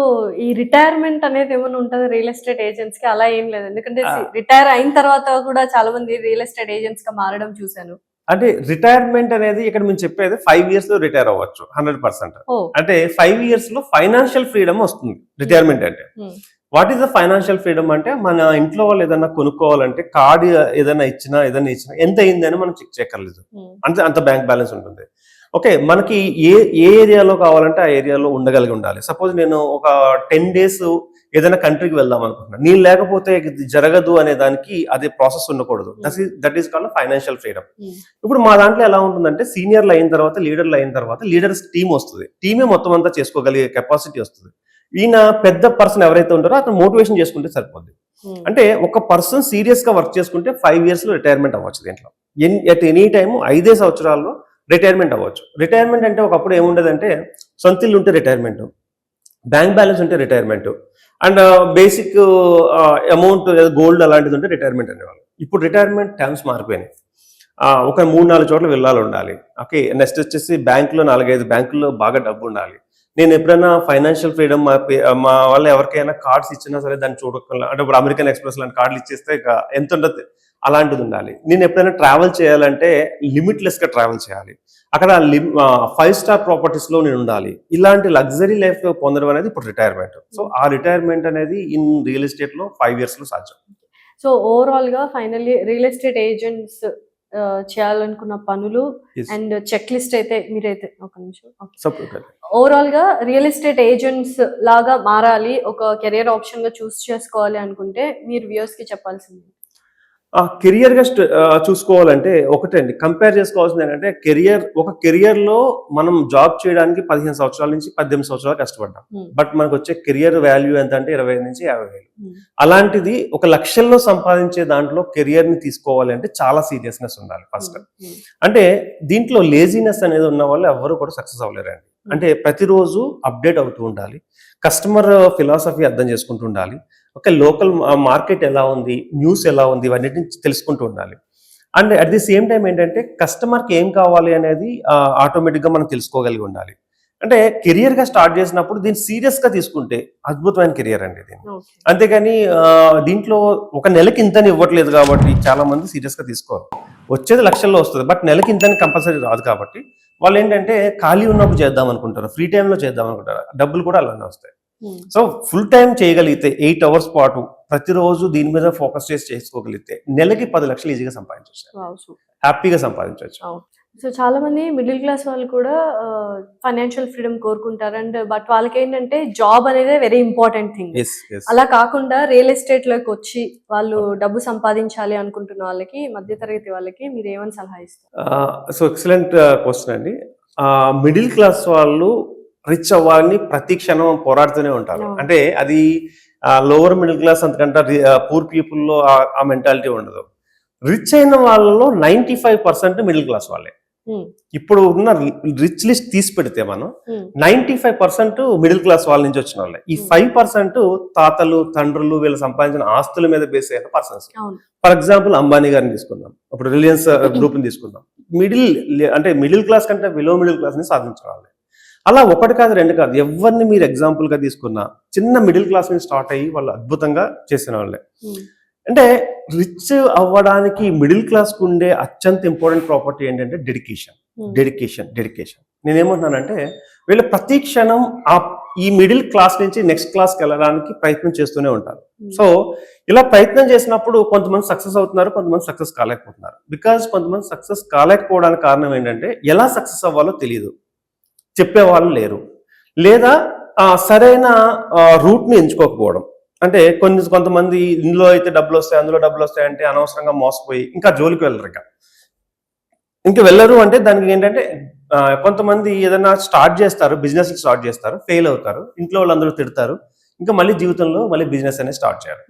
ఈ రిటైర్మెంట్ అనేది ఏమైనా ఉంటుంది రియల్ ఎస్టేట్ ఏజెంట్స్ కి? అలా ఏం లేదు, ఎందుకంటే రిటైర్ అయిన తర్వాత కూడా చాలా మంది రియల్ ఎస్టేట్ ఏజెంట్స్ గా మారడం చూశాను. అంటే రిటైర్మెంట్ అనేది ఇక్కడ మేము చెప్పేది 5 ఇయర్స్ లో రిటైర్ అవ్వచ్చు 100%. అంటే 5 ఇయర్స్ లో ఫైనాన్షియల్ ఫ్రీడమ్ వస్తుంది రిటైర్మెంట్ అంటే. What is the financial freedom అంటే మన ఇంట్లో వాళ్ళు ఏదైనా కొనుక్కోవాలంటే కార్డు ఏదైనా ఇచ్చినా ఎంత అయిందని మనం చెక్ చేయక్కర్లేదు. అంత బ్యాంక్ బ్యాలెన్స్ ఉంటుంది. ఓకే, మనకి ఏ ఏరియాలో కావాలంటే ఆ ఏరియాలో ఉండగలిగి ఉండాలి. సపోజ్ నేను ఒక 10 days ఏదైనా కంట్రీకి వెళ్దాం అనుకుంటున్నాను, నేను లేకపోతే జరగదు అనే దానికి అదే ప్రాసెస్ ఉండకూడదు. That is called financial freedom. ఇప్పుడు మా దాంట్లో ఎలా ఉంటుందంటే సీనియర్లు అయిన తర్వాత లీడర్స్ టీమ్ వస్తుంది. టీమే మొత్తం అంతా చేసుకోగలిగే కెపాసిటీ వస్తుంది. ఈయన పెద్ద పర్సన్ ఎవరైతే ఉంటారో అతను మోటివేషన్ చేసుకుంటే సరిపోద్ది. అంటే ఒక పర్సన్ సీరియస్ గా వర్క్ చేసుకుంటే 5 years లో రిటైర్మెంట్ అవ్వచ్చు. దీంట్లో ఎట్ ఎనీ టైమ్ 5 సంవత్సరాల్లో రిటైర్మెంట్ అవ్వచ్చు. రిటైర్మెంట్ అంటే ఒకప్పుడు ఏముండదంటే సొంత ఇల్లు ఉంటే రిటైర్మెంట్, బ్యాంక్ బ్యాలెన్స్ ఉంటే retirement, and basic amount gold అలాంటిది ఉంటే రిటైర్మెంట్ అనేవాళ్ళు. ఇప్పుడు రిటైర్మెంట్ టర్మ్స్ మారిపోయినాయి. ఒక 3-4 చోట్ల వెళ్ళాలి ఉండాలి. ఓకే, నెక్స్ట్ వచ్చేసి బ్యాంకులో 4-5 బ్యాంకుల్లో బాగా డబ్బు ఉండాలి. నేను ఎప్పుడైనా ఫైనాన్షియల్ ఫ్రీడమ్ మా వాళ్ళు ఎవరికైనా కార్డ్స్ ఇచ్చినా సరే దాన్ని చూడకుండా, అంటే ఇప్పుడు అమెరికన్ ఎక్స్ప్రెస్ లాంటి కార్డులు ఇచ్చేస్తే ఎంత ఉండదు, అలాంటిది ఉండాలి. నేను ఎప్పుడైనా ట్రావెల్ చేయాలంటే లిమిట్లెస్ గా ట్రావెల్ చేయాలి. అక్కడ 5 star ప్రాపర్టీస్ లో నేను ఉండాలి. ఇలాంటి లగ్జరీ లైఫ్ పొందడం అనేది ఇప్పుడు రిటైర్మెంట్. సో ఆ రిటైర్మెంట్ అనేది ఇన్ రియల్ ఎస్టేట్ లో 5 years లో సాధ్యం. సో ఓవరాల్ గా ఫైనల్లీ రియల్ ఎస్టేట్ ఏజెంట్స్ చేయాలనుకున్న పనులు అండ్ చెక్ లిస్ట్ అయితే మీరైతే ఒక నిమిషం ఓవరాల్ గా రియల్ ఎస్టేట్ ఏజెంట్స్ లాగా మారాలి, ఒక కెరియర్ ఆప్షన్ గా చూస్ చేసుకోవాలి అనుకుంటే మీరు వ్యూయర్స్ కి చెప్పాల్సింది కెరియర్ గా చూసుకోవాలంటే ఒకటండి, కంపేర్ చేసుకోవాల్సింది ఏంటంటే కెరియర్ లో మనం జాబ్ చేయడానికి 15 సంవత్సరాల నుంచి 18 సంవత్సరాలు కష్టపడ్డాం. బట్ మనకు వచ్చే కెరియర్ వాల్యూ ఎంత అంటే 25 నుంచి 50,000. అలాంటిది 1 లక్షల్లో సంపాదించే దాంట్లో కెరియర్ ని తీసుకోవాలి అంటే చాలా సీరియస్నెస్ ఉండాలి ఫస్ట్. అంటే దీంట్లో లేజినెస్ అనేది ఉన్న వాళ్ళు ఎవరు కూడా సక్సెస్ అవ్వలేరండి. అంటే ప్రతిరోజు అప్డేట్ అవుతూ ఉండాలి, కస్టమర్ ఫిలాసఫీ అర్థం చేసుకుంటూ ఉండాలి, ఒక లోకల్ మార్కెట్ ఎలా ఉంది, న్యూస్ ఎలా ఉంది, ఇవన్నిటిని తెలుసుకుంటూ ఉండాలి. And at the same time ఏంటంటే కస్టమర్కి ఏం కావాలి అనేది ఆటోమేటిక్గా మనం తెలుసుకోగలిగి ఉండాలి. అంటే కెరియర్ గా స్టార్ట్ చేసినప్పుడు దీన్ని సీరియస్ గా తీసుకుంటే అద్భుతమైన కెరియర్ అండి దీన్ని. అంతేగాని దీంట్లో ఒక నెలకి ఇంతని ఇవ్వట్లేదు కాబట్టి చాలా మంది సీరియస్ గా తీసుకోరు. వచ్చేది లక్షల్లో వస్తుంది, బట్ నెలకి ఇంతని కంపల్సరీ రాదు. కాబట్టి వాళ్ళు ఏంటంటే ఖాళీ ఉన్నప్పుడు చేద్దాం అనుకుంటారు, ఫ్రీ టైంలో చేద్దాం అనుకుంటారు, డబ్బులు కూడా అలానే వస్తాయి. సో ఫుల్ టైం చేయగలిగితే 8 hours పాటు ప్రతిరోజు దీని మీద ఫోకస్ చేసి చేసుకోగలిగితే నెలకి 10 లక్షలు ఈజీగా సంపాదించవచ్చు, హ్యాపీగా సంపాదించవచ్చు. సో చాలా మంది మిడిల్ క్లాస్ వాళ్ళు కూడా ఫైనాన్షియల్ ఫ్రీడమ్ కోరుకుంటారు, అండ్ బట్ వాళ్ళకి ఏంటంటే జాబ్ అనేది వెరీ ఇంపార్టెంట్ థింగ్. అలా కాకుండా రియల్ ఎస్టేట్ లోకి వచ్చి వాళ్ళు డబ్బు సంపాదించాలి అనుకుంటున్న వాళ్ళకి, మధ్యతరగతి వాళ్ళకి మీరు ఏమని సలహా ఇస్తారు? సో ఎక్సలెంట్ క్వశ్చన్ అండి. మిడిల్ క్లాస్ వాళ్ళు రిచ్ అవ్వాలని ప్రతి క్షణం పోరాడుతూనే ఉంటారు. అంటే అది లోవర్ మిడిల్ క్లాస్ అంతకంటే పూర్ పీపుల్ లో ఆ మెంటాలిటీ ఉండదు. రిచ్ అయిన వాళ్ళలో 95% మిడిల్ క్లాస్ వాళ్ళే. ఇప్పుడు ఉన్న రిచ్ లిస్ట్ తీసి పెడితే మనం 95% మిడిల్ క్లాస్ వాళ్ళ నుంచి వచ్చిన వాళ్ళే. ఈ 5% తాతలు తండ్రులు వీళ్ళు సంపాదించిన ఆస్తుల మీద బేస్ అయిన పర్సన్స్. ఫర్ ఎగ్జాంపుల్ అంబానీ గారిని తీసుకుందాం, ఇప్పుడు రిలయన్స్ గ్రూప్ ని తీసుకుందాం. మిడిల్ క్లాస్ కంటే బిలో మిడిల్ క్లాస్ ని సాధించిన వాళ్ళే. అలా 1 కాదు 2 కాదు, ఎవరిని మీరు ఎగ్జాంపుల్ గా తీసుకున్నా చిన్న మిడిల్ క్లాస్ నుంచి స్టార్ట్ అయ్యి వాళ్ళు అద్భుతంగా చేసిన వాళ్ళే. అంటే రిచ్ అవ్వడానికి మిడిల్ క్లాస్కి ఉండే అత్యంత ఇంపార్టెంట్ ప్రాపర్టీ ఏంటంటే డెడికేషన్. నేనేమంటున్నానంటే వీళ్ళు ప్రతి క్షణం ఈ మిడిల్ క్లాస్ నుంచి నెక్స్ట్ క్లాస్కి వెళ్ళడానికి ప్రయత్నం చేస్తూనే ఉంటారు. సో ఇలా ప్రయత్నం చేసినప్పుడు కొంతమంది సక్సెస్ అవుతున్నారు, కొంతమంది సక్సెస్ కాలేకపోతున్నారు. బికాజ్ కొంతమంది సక్సెస్ కాలేకపోవడానికి కారణం ఏంటంటే ఎలా సక్సెస్ అవ్వాలో తెలియదు, చెప్పేవాళ్ళు లేరు, లేదా సరైన రూట్ని ఎంచుకోకపోవడం. అంటే కొంతమంది ఇందులో అయితే డబ్బులు వస్తాయి, అందులో డబ్బులు వస్తాయి అంటే అనవసరంగా మోసపోయి ఇంకా జోలికి వెళ్ళరు. ఇంకా వెళ్ళరు అంటే దానికి ఏంటంటే కొంతమంది ఏదైనా బిజినెస్ స్టార్ట్ చేస్తారు, ఫెయిల్ అవుతారు, ఇంట్లో వాళ్ళందరూ తిడతారు, ఇంకా మళ్ళీ జీవితంలో మళ్ళీ బిజినెస్ అనేది స్టార్ట్ చేయాలి.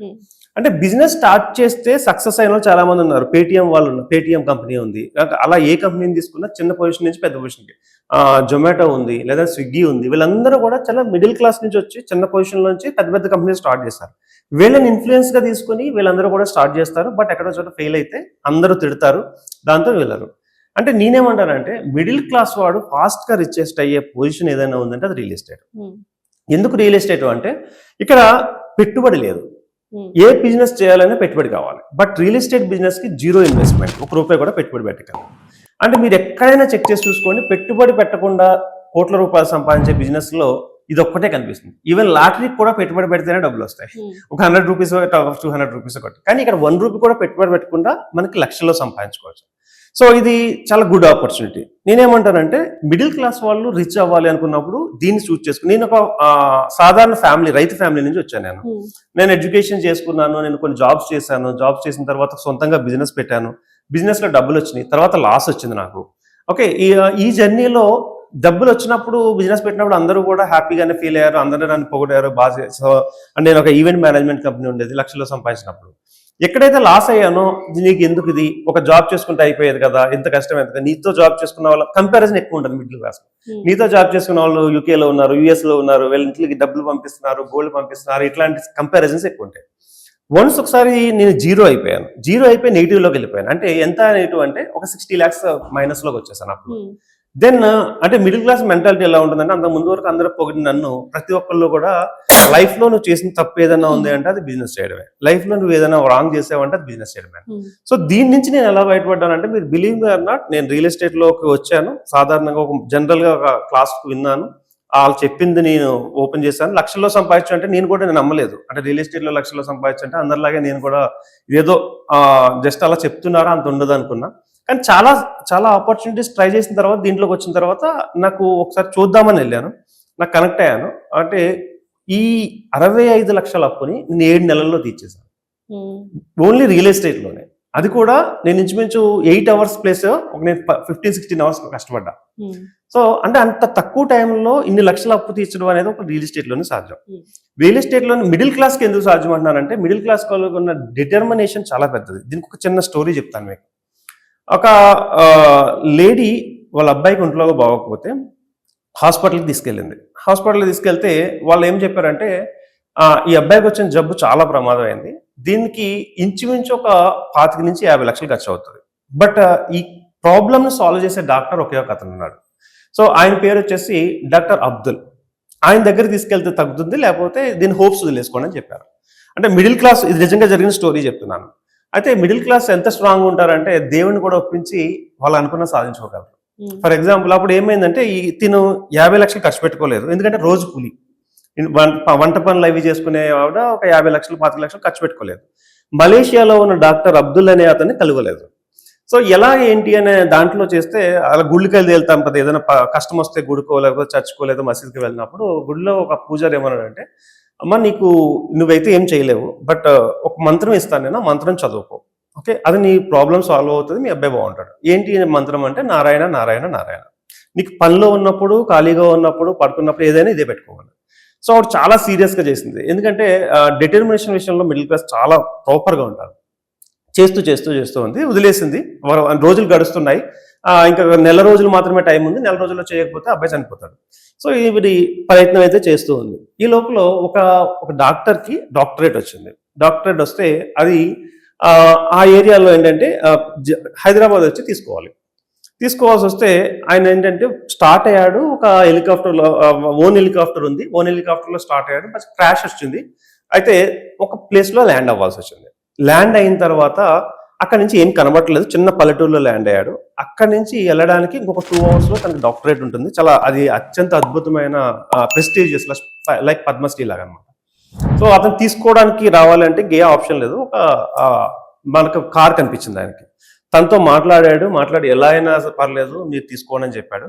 అంటే బిజినెస్ స్టార్ట్ చేస్తే సక్సెస్ అయిన చాలా మంది ఉన్నారు. పేటిఎం కంపెనీ ఉంది. అలా ఏ కంపెనీని తీసుకున్నా చిన్న పొజిషన్ నుంచి పెద్ద పొజిషన్కి, జొమాటో ఉంది, లేదా స్విగ్గీ ఉంది. వీళ్ళందరూ కూడా చాలా మిడిల్ క్లాస్ నుంచి వచ్చి చిన్న పొజిషన్ నుంచి పెద్ద పెద్ద కంపెనీలు స్టార్ట్ చేస్తారు. వీళ్ళని ఇన్ఫ్లుయెన్స్ గా తీసుకుని వీళ్ళందరూ కూడా స్టార్ట్ చేస్తారు. బట్ ఎక్కడో చోట ఫెయిల్ అయితే అందరూ తిడతారు, దాంతో వెళ్ళరు. అంటే నేనేమంటానంటే మిడిల్ క్లాస్ వాడు ఫాస్ట్ గా రిచెస్ట్ అయ్యే పొజిషన్ ఏదైనా ఉందంటే అది రియల్ ఎస్టేట్. ఎందుకు రియల్ ఎస్టేట్ అంటే ఇక్కడ పెట్టుబడి లేదు. ఏ బిజినెస్ చేయాలన్నా పెట్టుబడి కావాలి. బట్ రియల్ ఎస్టేట్ బిజినెస్ కి 0 ఇన్వెస్ట్మెంట్, ₹1 కూడా పెట్టుబడి పెట్టగలరు. అంటే మీరు ఎక్కడైనా చెక్ చేసి చూసుకోండి, పెట్టుబడి పెట్టకుండా కోట్ల రూపాయలు సంపాదించే బిజినెస్ లో ఇది ఒక్కటే కనిపిస్తుంది. ఈవెన్ లాటరీకి కూడా పెట్టుబడి పెడితేనే డబ్బులు వస్తాయి. ఒక ₹100 ₹200 కొట్టి. కానీ ఇక్కడ ₹1 కూడా పెట్టుబడి పెట్టకుండా మనకి లక్షల్లో సంపాదించుకోవచ్చు. సో ఇది చాలా గుడ్ ఆపర్చునిటీ. నేనేమంటానంటే మిడిల్ క్లాస్ వాళ్ళు రిచ్ అవ్వాలి అనుకున్నప్పుడు దీన్ని చూస్ చేసుకుని, నేను ఒక సాధారణ రైతు ఫ్యామిలీ నుంచి వచ్చాను. నేను ఎడ్యుకేషన్ చేసుకున్నాను, నేను కొన్ని జాబ్స్ చేశాను. జాబ్స్ చేసిన తర్వాత సొంతంగా బిజినెస్ పెట్టాను. బిజినెస్ లో డబ్బులు వచ్చినాయి, తర్వాత లాస్ వచ్చింది నాకు. ఓకే, ఈ జర్నీలో డబ్బులు వచ్చినప్పుడు బిజినెస్ పెట్టినప్పుడు అందరూ కూడా హ్యాపీగానే ఫీల్ అయ్యారు, అందరూ నన్ను పొగిడారు బాగా. సో నేను ఒక ఈవెంట్ మేనేజ్మెంట్ కంపెనీ ఉండేది, లక్షల్లో సంపాదించినప్పుడు. ఎక్కడైతే లాస్ అయ్యానో, నీకు ఎందుకు ఇది, ఒక జాబ్ చేసుకుంటే అయిపోయేది కదా, ఎంత కష్టం ఎంత. నీతో జాబ్ చేసుకున్న వాళ్ళ కంపారిజన్ ఎక్కువ ఉంటుంది మిడిల్ క్లాస్. నీతో జాబ్ చేసుకున్న వాళ్ళు యూకేలో ఉన్నారు, యుఎస్ లో ఉన్నారు, వీళ్ళ ఇంటికి డబ్బులు పంపిస్తున్నారు, గోల్డ్ పంపిస్తున్నారు, ఇట్లాంటి కంపారిజన్స్ ఎక్కువ ఉంటాయి. వన్స్ ఒకసారి నేను జీరో అయిపోయి నెగిటివ్ లోకి వెళ్ళిపోయాను. అంటే ఎంత నెగిటివ్ అంటే ఒక 60 lakhs మైనస్ లోకి వచ్చేసాను అప్పుడు. దెన్ అంటే మిడిల్ క్లాస్ మెంటాలిటీ ఎలా ఉంటుందంటే, అంత ముందు వరకు అందరూ పొగిడి నన్ను ప్రతి ఒక్కళ్ళు కూడా లైఫ్ లో నువ్వు చేసిన తప్పు ఏదైనా ఉంది అంటే అది బిజినెస్ చేయడమే, లైఫ్ లో నువ్వు ఏదైనా రాంగ్ చేసావంటే అది బిజినెస్ చేయడమే. సో దీని నుంచి నేను ఎలా బయటపడ్డానంటే, మీరు బిలీవ్ మీ ఆర్ నాట్, నేను రియల్ ఎస్టేట్ లోకి వచ్చాను. సాధారణంగా ఒక జనరల్ గా ఒక క్లాస్ విన్నాను, వాళ్ళు చెప్పింది నేను ఓపెన్ చేశాను. లక్షల్లో సంపాదించు అంటే నేను నమ్మలేదు. అంటే రియల్ ఎస్టేట్ లో లక్షల్లో సంపాదించు అంటే అందరిలాగే నేను కూడా ఏదో జస్ట్ అలా చెప్తున్నారా అంత ఉండదు అనుకున్నా. కానీ చాలా చాలా ఆపర్చునిటీస్ ట్రై చేసిన తర్వాత, దీంట్లోకి వచ్చిన తర్వాత నాకు ఒకసారి చూద్దామని వెళ్ళాను, నాకు కనెక్ట్ అయ్యాను. అంటే ఈ 65 లక్షల అప్పుని నేను 7 నెలల్లో తీర్చేశాను, ఓన్లీ రియల్ ఎస్టేట్ లోనే. అది కూడా నేను ఇంచుమించు 8 hours ప్లేస్ నేను 15-16 hours కష్టపడ్డా. సో అంటే అంత తక్కువ టైంలో ఇన్ని లక్షల అప్పు తీర్చడం అనేది ఒక రియల్ ఎస్టేట్ లోనే సాధ్యం. రియల్ ఎస్టేట్ లోనే మిడిల్ క్లాస్ కి ఎందుకు సాధ్యం అంటున్నానంటే, మిడిల్ క్లాస్ వాళ్ళకి ఉన్న డిటర్మినేషన్ చాలా పెద్దది. దీనికి ఒక చిన్న స్టోరీ చెప్తాను మీకు. ఒక లేడీ వాళ్ళ అబ్బాయికి ఒంట్లో బాగోకపోతే హాస్పిటల్కి తీసుకెళ్తే వాళ్ళు ఏం చెప్పారంటే, ఈ అబ్బాయికి వచ్చిన జబ్బు చాలా ప్రమాదమైంది, దీనికి ఇంచుమించు ఒక 25-50 లక్షలు ఖర్చు అవుతుంది. బట్ ఈ ప్రాబ్లమ్ని సాల్వ్ చేసే డాక్టర్ ఒకే ఒక అతను ఉన్నాడు. సో ఆయన పేరు వచ్చేసి డాక్టర్ అబ్దుల్. ఆయన దగ్గర తీసుకెళ్తే తగ్గుతుంది, లేకపోతే దీని హోప్స్ వదిలేసుకోండి అని చెప్పారు. అంటే మిడిల్ క్లాస్, ఇది నిజంగా జరిగిన స్టోరీ చెప్తున్నాను. అయితే మిడిల్ క్లాస్ ఎంత స్ట్రాంగ్ ఉంటారంటే దేవుని కూడా ఒప్పించి వాళ్ళు అనుకున్న సాధించుకోగలరు. ఫర్ ఎగ్జాంపుల్ అప్పుడు ఏమైందంటే, తిను 50 లక్షలు ఖర్చు పెట్టుకోలేదు, ఎందుకంటే రోజు కూలి, వంట పనులు అవి చేసుకునే ఆవిడ ఒక 50 లక్షలు 25 లక్షలు ఖర్చు పెట్టుకోలేదు. మలేషియాలో ఉన్న డాక్టర్ అబ్దుల్ అనే అతన్ని కలవలేదు. సో ఎలా ఏంటి అనే దాంట్లో చేస్తే, అలా గుళ్ళకి వెళ్తాం కదా, ఏదైనా కష్టం వస్తే గుడికో లేకపోతే చర్చ్కో లేదా మసీద్కి వెళ్ళినప్పుడు గుడిలో ఒక పూజారి ఏమన్నాడంటే, అమ్మ నువ్వైతే ఏం చేయలేవు, బట్ ఒక మంత్రం ఇస్తాను నేను, మంత్రం చదువుకో, ఓకే, అది నీ ప్రాబ్లం సాల్వ్ అవుతుంది, మీ అబ్బాయి బాగుంటాడు. ఏంటి మంత్రం అంటే, నారాయణ నారాయణ నారాయణ. నీకు పనిలో ఉన్నప్పుడు, ఖాళీగా ఉన్నప్పుడు, పడుకున్నప్పుడు ఏదైనా ఇదే పెట్టుకోవాలి. సో ఆవిడ చాలా సీరియస్గా చేసింది. ఎందుకంటే డిటర్మినేషన్ విషయంలో మిడిల్ క్లాస్ చాలా ప్రాపర్గా ఉంటారు. చేస్తూ ఉంది, వదిలేసింది. రోజులు గడుస్తున్నాయి, ఇంకా నెల రోజులు మాత్రమే టైం ఉంది, నెల రోజుల్లో చేయకపోతే అబ్బాయి చనిపోతాడు. సో ఇది ప్రయత్నం అయితే చేస్తూ ఉంది. ఈ లోపల ఒక డాక్టర్కి డాక్టరేట్ వచ్చింది. డాక్టరేట్ వస్తే అది ఆ ఏరియాలో ఏంటంటే హైదరాబాద్ వచ్చి తీసుకోవాల్సి వస్తే ఆయన ఏంటంటే స్టార్ట్ అయ్యాడు ఒక హెలికాప్టర్లో, ఓన్ హెలికాప్టర్ ఉంది, ఓన్ హెలికాప్టర్లో స్టార్ట్ అయ్యాడు. బట్ క్రాష్ వచ్చింది. అయితే ఒక ప్లేస్లో ల్యాండ్ అవ్వాల్సి వచ్చింది. ల్యాండ్ అయిన తర్వాత అక్కడ నుంచి ఏం కనబడట్లేదు, చిన్న పల్లెటూరులో ల్యాండ్ అయ్యాడు. అక్కడి నుంచి వెళ్ళడానికి ఇంకొక 2 hours లో తనకి డాక్టరేట్ ఉంటుంది. చాలా అది అత్యంత అద్భుతమైన ప్రెస్టీజియస్ లైక్ పద్మశ్రీ లాగా అనమాట. సో అతను తీసుకోవడానికి రావాలంటే ఏ ఆప్షన్ లేదు. మనకు కార్ కనిపించింది ఆయనకి. తనతో మాట్లాడి ఎలా అయినా పర్లేదు మీరు తీసుకోండి అని చెప్పాడు.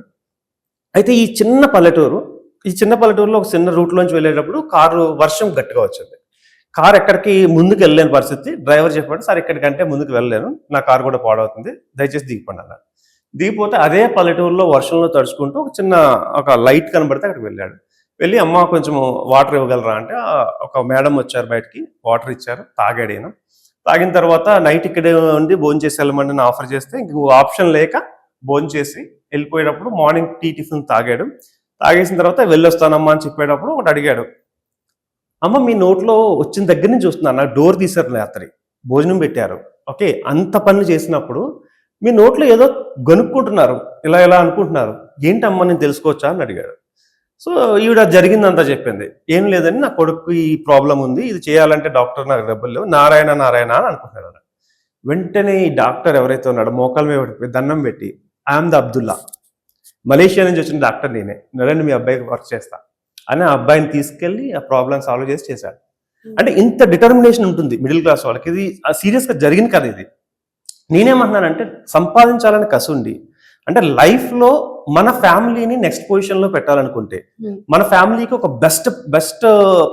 అయితే ఈ చిన్న పల్లెటూరులో ఒక చిన్న రూట్లోంచి వెళ్ళేటప్పుడు కారు వర్షం గట్టిగా వచ్చింది. కారు ఎక్కడికి ముందుకు వెళ్ళలేని పరిస్థితి. డ్రైవర్ చెప్పాడు, సార్ ఎక్కడికంటే ముందుకు వెళ్ళలేను, నా కారు కూడా పాడవుతుంది, దయచేసి దిగిపోండి అన్నాడు. దిగిపోతే అదే పల్లెటూరులో వర్షంలో తడుచుకుంటూ ఒక లైట్ కనబడితే అక్కడికి వెళ్ళాడు. వెళ్ళి అమ్మ కొంచెం వాటర్ ఇవ్వగలరా అంటే ఒక మేడం వచ్చారు, బయటికి వాటర్ ఇచ్చారు, తాగాడు ఈయన. తాగిన తర్వాత నైట్ ఇక్కడే ఉండి భోజనం చేసి వెళ్ళమని ఆఫర్ చేస్తే ఇంకో ఆప్షన్ లేక భోజనం చేసి వెళ్ళిపోయేటప్పుడు మార్నింగ్ టిఫిన్ తాగాడు. తాగేసిన తర్వాత వెళ్ళొస్తానమ్మా అని చెప్పేటప్పుడు ఒకటి అడిగాడు, అమ్మ మీ నోట్లో వచ్చిన దగ్గర నుంచి చూస్తున్నాను, నాకు డోర్ తీశారు రాత్రి, భోజనం పెట్టారు, ఓకే, అంత పనులు చేసినప్పుడు మీ నోట్లో ఏదో గనుక్కుంటున్నారు, ఇలా అనుకుంటున్నారు, ఏంటమ్మా నేను తెలుసుకోవచ్చా అని అడిగాడు. సో ఈవిడ జరిగిందంతా చెప్పింది. ఏం లేదని, నా కొడుకు ఈ ప్రాబ్లం ఉంది, ఇది చేయాలంటే డాక్టర్ నాకు డబ్బులు లేవు, నారాయణ అని అనుకుంటున్నాడు. వెంటనే ఈ డాక్టర్ ఎవరైతే ఉన్నాడో మోకాల మీద దండం పెట్టి, ఐఎమ్ ద అబ్దుల్లా, మలేషియా నుంచి వచ్చిన డాక్టర్ నేనే, నెలని మీ అబ్బాయికి వర్క్ చేస్తా అని ఆ అబ్బాయిని తీసుకెళ్లి ఆ ప్రాబ్లం సాల్వ్ చేశాడు. అంటే ఇంత డిటర్మినేషన్ ఉంటుంది మిడిల్ క్లాస్ వాళ్ళకి. ఇది సీరియస్గా జరిగింది కదా ఇది. నేనేమంటున్నానంటే సంపాదించాలని కసుండి, అంటే లైఫ్లో మన ఫ్యామిలీని నెక్స్ట్ పొజిషన్లో పెట్టాలనుకుంటే, మన ఫ్యామిలీకి ఒక బెస్ట్